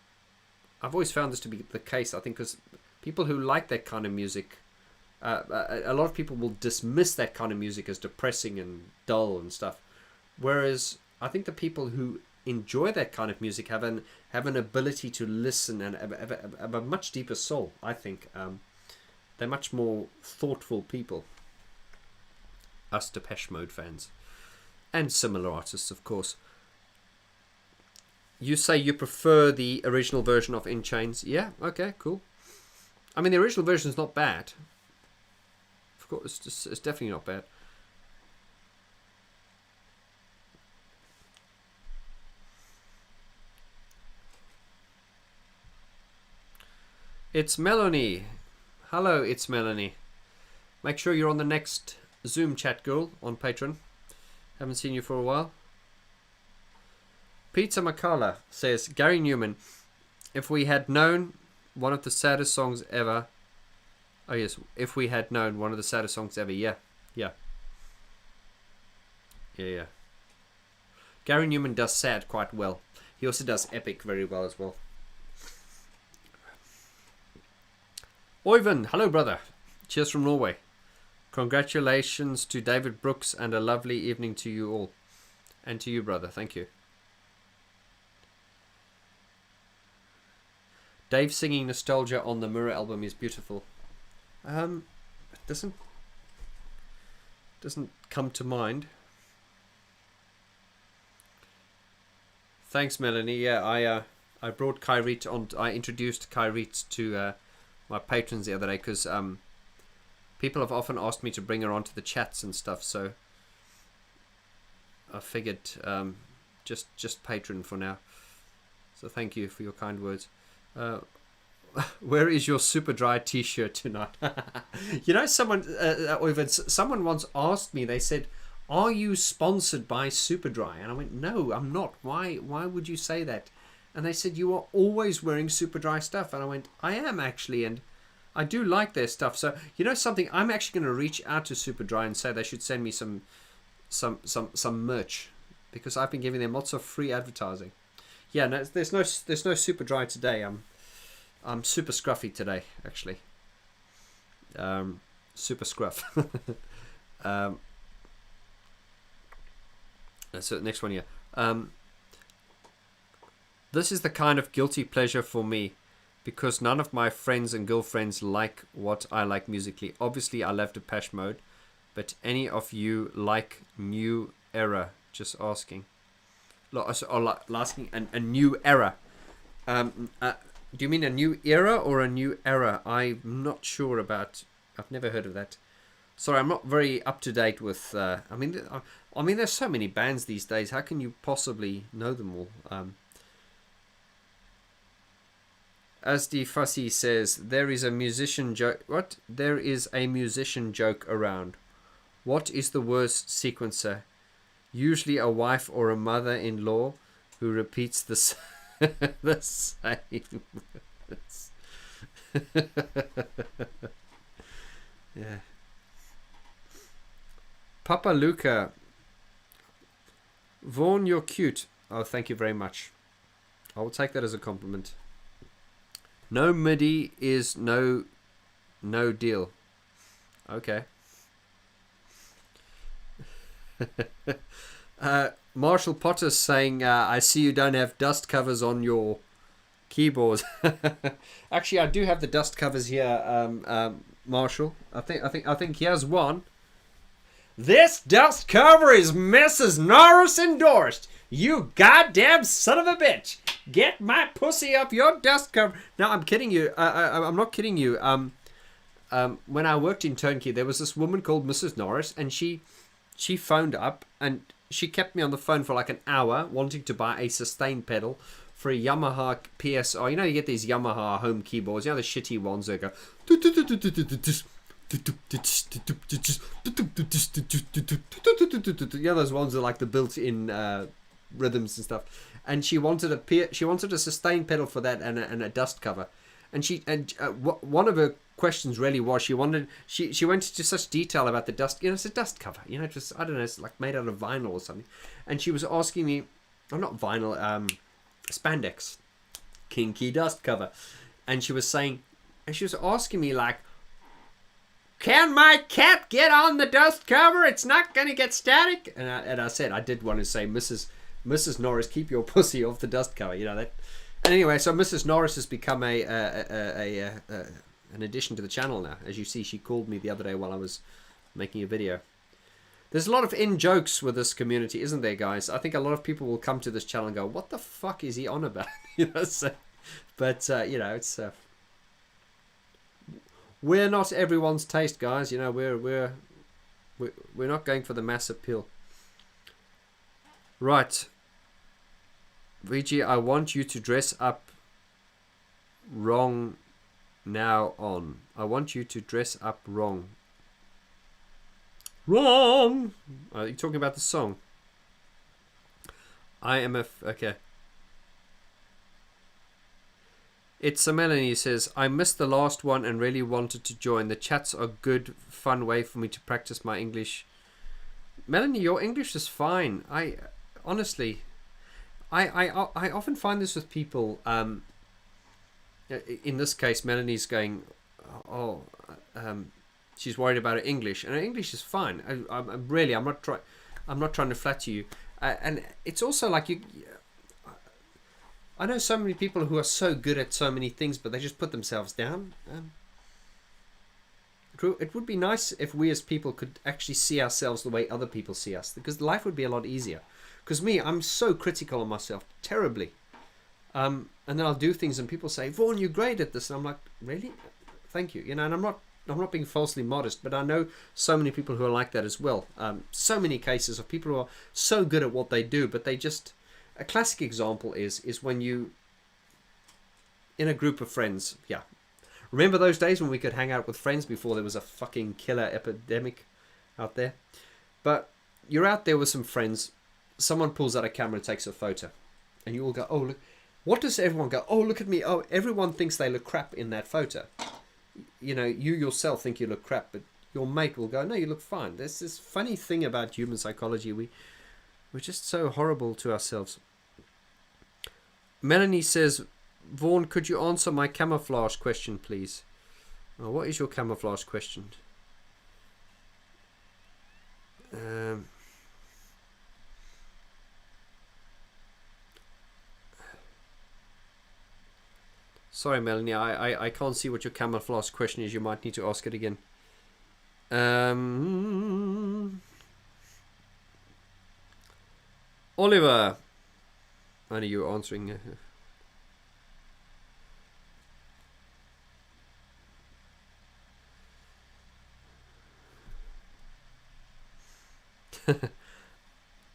Speaker 1: I've always found this to be the case, I think, because people who like that kind of music, a lot of people will dismiss that kind of music as depressing and dull and stuff. Whereas I think the people who enjoy that kind of music have an ability to listen and have a much deeper soul, I think. They're much more thoughtful people, us Depeche Mode fans. And similar artists, of course. You say you prefer the original version of In Chains. Yeah, okay, cool. I mean, the original version is not bad. Of course, it's definitely not bad. It's Melanie. Hello, it's Melanie. Make sure you're on the next Zoom chat, girl, on Patreon. Haven't seen you for a while. Peter McCullough says, Gary Newman, if we had known one of the saddest songs ever. Oh yes, if we had known one of the saddest songs ever. Yeah. Gary Newman does sad quite well. He also does epic very well as well. Oyvind, hello brother. Cheers from Norway. Congratulations to David Brooks and a lovely evening to you all. And to you, brother. Thank you. Dave singing Nostalgia on the Mirror album is beautiful. It doesn't come to mind. Thanks, Melanie. Yeah, I brought Kyriet on. I introduced Kyriet to my patrons the other day because people have often asked me to bring her onto the chats and stuff. So I figured just patron for now. So thank you for your kind words. Where is your super dry t-shirt tonight? Someone once asked me, they said, are you sponsored by Superdry? And I went, no, I'm not. Why would you say that? And they said, you are always wearing Superdry stuff. And I went, I am actually, and I do like their stuff. So something, I'm actually going to reach out to Superdry and say they should send me some merch, because I've been giving them lots of free advertising. Yeah, no, there's no Superdry today. I'm super scruffy today, actually. Super scruff. So next one here. This is the kind of guilty pleasure for me, because none of my friends and girlfriends like what I like musically. Obviously, I love Depeche Mode, but any of you like New Era? Just asking. Asking a new era. Do you mean a new era or a new era? I'm not sure about. I've never heard of that. Sorry, I'm not very up to date with. I mean, there's so many bands these days. How can you possibly know them all? As the Fussy says, there is a musician joke. What? There is a musician joke around. What is the worst sequencer? Usually a wife or a mother-in-law who repeats the same words. Yeah. Papa Luca. Vaughn, you're cute. Oh, thank you very much. I will take that as a compliment. No MIDI is no deal. Okay. Marshall Potter's saying, I see you don't have dust covers on your keyboard. Actually, I do have the dust covers here, Marshall. I think here's one. This dust cover is Mrs. Norris endorsed. You goddamn son of a bitch. Get my pussy up your dust cover. No, I'm kidding you. I'm not kidding you. when I worked in Turnkey, there was this woman called Mrs. Norris, and she phoned up and she kept me on the phone for like an hour wanting to buy a sustain pedal for a Yamaha PSR. You know, you get these Yamaha home keyboards, you know, the shitty ones that go. You know, those ones that are like the built-in rhythms and stuff. And she wanted a sustain pedal for that and a dust cover. And one of her questions really was she went into such detail about the dust. You know, it's a dust cover. You know, it was, I don't know, it's like made out of vinyl or something. And she was asking me, not vinyl, spandex, kinky dust cover. And she was asking me like, can my cat get on the dust cover? It's not going to get static. And I said, I did want to say, Mrs. Norris, keep your pussy off the dust cover. You know that. And anyway, so Mrs. Norris has become an addition to the channel now. As you see, she called me the other day while I was making a video. There's a lot of in-jokes with this community, isn't there, guys? I think a lot of people will come to this channel and go, what the fuck is he on about? You know, so, but, you know, it's... we're not everyone's taste, guys. You know, we're not going for the mass appeal. Right. VG, I want you to dress up wrong now on. I want you to dress up wrong. Wrong! Are you talking about the song? Okay. It's a Melanie says, I missed the last one and really wanted to join. The chats are good, fun way for me to practice my English. Melanie, your English is fine. Honestly, I often find this with people. In this case, Melanie's going, she's worried about her English, and her English is fine. I'm not trying to flatter you, and it's also like you. I know so many people who are so good at so many things, but they just put themselves down. It would be nice if we as people could actually see ourselves the way other people see us, because life would be a lot easier. Because I'm so critical of myself, terribly. And then I'll do things and people say, Vaughn, you're great at this. And I'm like, really? Thank you. You know, and I'm not being falsely modest, but I know so many people who are like that as well. So many cases of people who are so good at what they do, but they just... A classic example is when you, in a group of friends, yeah. Remember those days when we could hang out with friends before there was a fucking killer epidemic out there? But you're out there with some friends, someone pulls out a camera and takes a photo. And you all go, oh, look. What does everyone go? Oh, look at me. Oh, everyone thinks they look crap in that photo. You know, you yourself think you look crap, but your mate will go, no, you look fine. There's this funny thing about human psychology. We're just so horrible to ourselves. Melanie says, Vaughn, could you answer my camouflage question, please? Oh, what is your camouflage question? Sorry, Melanie, I can't see what your camouflage question is. You might need to ask it again. Oliver. I know you're answering.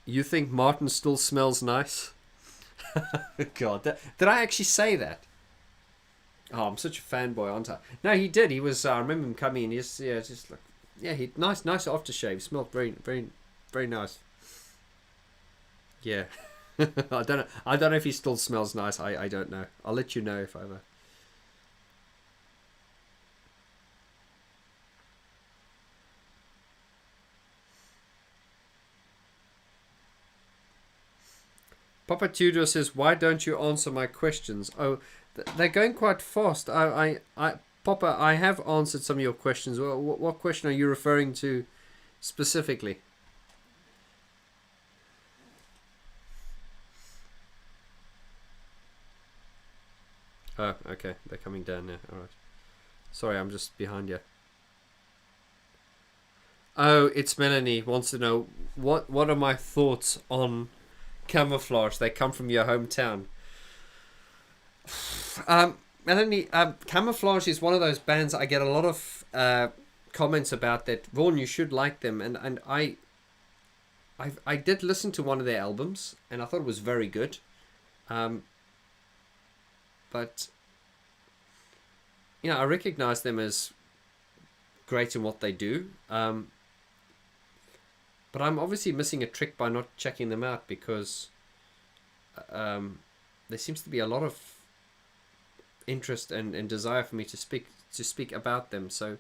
Speaker 1: You think Martin still smells nice? God, did I actually say that? Oh, I'm such a fanboy, aren't I? No, he did. He was. I remember him coming in. Just like, yeah, he nice aftershave. Smelled very, very, very nice. Yeah. I don't know if he still smells nice. I don't know. I'll let you know if I ever. Papa Tudor says, why don't you answer my questions? Oh, they're going quite fast. Papa, I have answered some of your questions. What question are you referring to specifically? Oh, okay. They're coming down now. All right. Sorry, I'm just behind you. Oh, it's Melanie. Wants to know what are my thoughts on camouflage. They come from your hometown. Melanie, Camouflage is one of those bands I get a lot of comments about that. Vaughn, you should like them, and I did listen to one of their albums, and I thought it was very good. But I recognize them as great in what they do. But I'm obviously missing a trick by not checking them out, because there seems to be a lot of interest and desire for me to speak about them. So,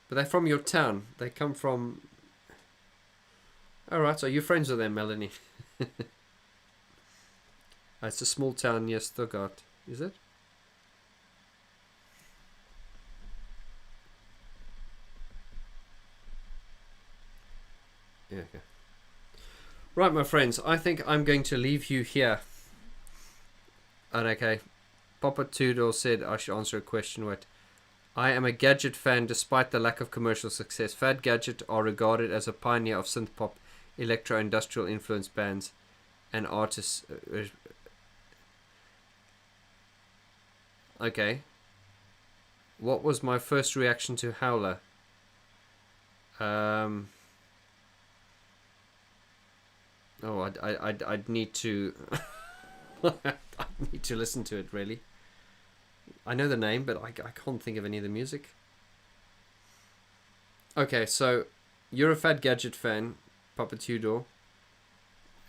Speaker 1: but they're from your town. They come from. All right, so you're friends with them, Melanie. It's a small town near Stuttgart, is it? Yeah. Okay. Right, my friends. I think I'm going to leave you here. And okay, Papa Tudor said I should answer a question. Wait. I am a Gadget fan despite the lack of commercial success. Fad Gadget are regarded as a pioneer of synth-pop, electro-industrial influence bands and artists. Okay. What was my first reaction to Howler? I'd need to I'd need to listen to it, really. I know the name, but I can't think of any of the music. Okay, so you're a Fad Gadget fan, Papa Tudor.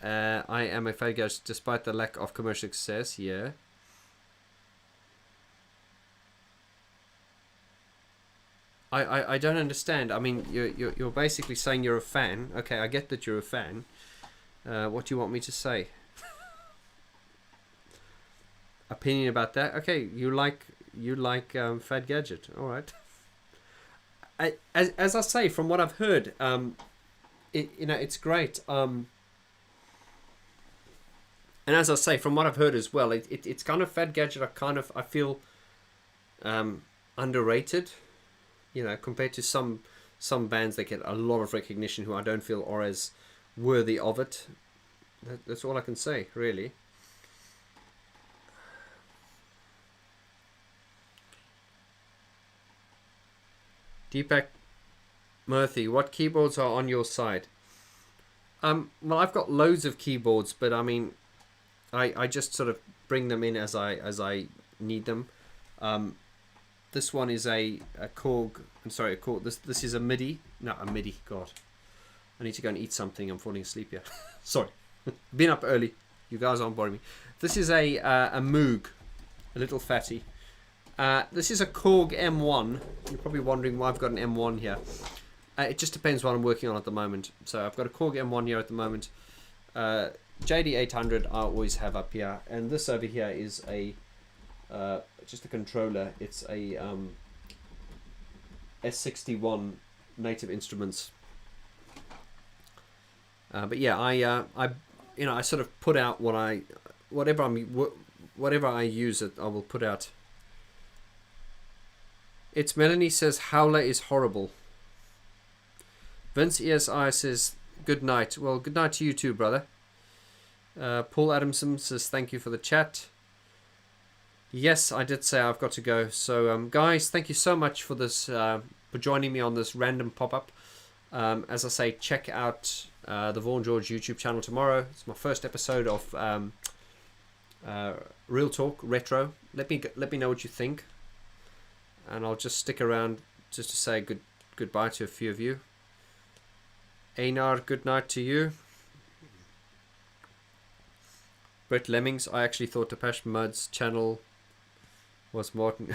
Speaker 1: I am a Fad Gadget despite the lack of commercial success. Yeah. I don't understand. I mean, you're basically saying you're a fan. Okay, I get that you're a fan. What do you want me to say? Opinion about that? Okay, you like Fad Gadget. All right. As I say, from what I've heard, it's great. And as I say, from what I've heard as well, it's kind of Fad Gadget. I feel underrated. Compared to some bands that get a lot of recognition, who I don't feel are as worthy of it. That's all I can say, really. Deepak Murthy, what keyboards are on your side? Well, I've got loads of keyboards, but I mean, I just sort of bring them in as I need them. This one is a Korg. I'm sorry, a Korg. This is a MIDI. No, a MIDI. God, I need to go and eat something. I'm falling asleep here. Sorry, been up early. You guys aren't bothering me. This is a Moog, a little fatty. This is a Korg M1. You're probably wondering why I've got an M1 here. It just depends what I'm working on at the moment. So I've got a Korg M1 here at the moment. JD800 I always have up here, and this over here is a just a controller. It's a S61 Native Instruments. But yeah, I sort of put out whatever I use it, I will put out. It's Melanie says Howler is horrible. Vince ESI says good night. Well, good night to you too, brother. Paul Adamson says thank you for the chat. Yes, I did say I've got to go. So, guys, thank you so much for this, for joining me on this random pop-up. As I say, check out the Vaughn George YouTube channel tomorrow. It's my first episode of Real Talk Retro. Let me know what you think, and I'll just stick around just to say goodbye to a few of you. Einar, good night to you. Brett Lemmings, I actually thought Depeche Mud's channel was Martin.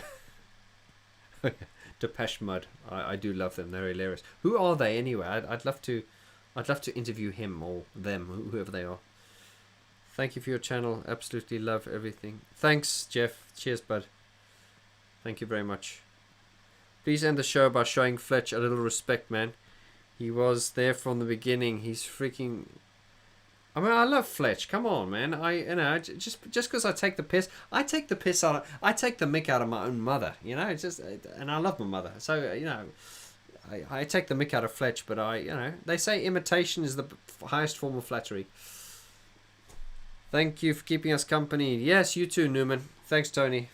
Speaker 1: Depeche Mud, I do love them. They're hilarious. Who are they anyway? I'd love to interview him or them, whoever they are. Thank you for your channel. Absolutely love everything. Thanks, Jeff. Cheers, bud. Thank you very much. Please end the show by showing Fletch a little respect, man. He was there from the beginning. He's freaking. I mean, I love Fletch. Come on, man. Just because I take the piss out of, I take the mick out of my own mother. And I love my mother. So I take the mick out of Fletch, but they say imitation is the highest form of flattery. Thank you for keeping us company. Yes, you too, Newman. Thanks, Tony.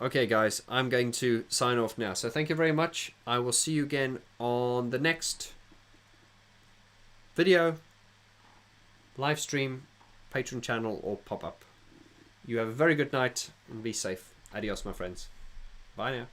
Speaker 1: Okay, guys, I'm going to sign off now. So thank you very much. I will see you again on the next video, live stream, Patreon channel, or pop-up. You have a very good night and be safe. Adios, my friends. Bye now.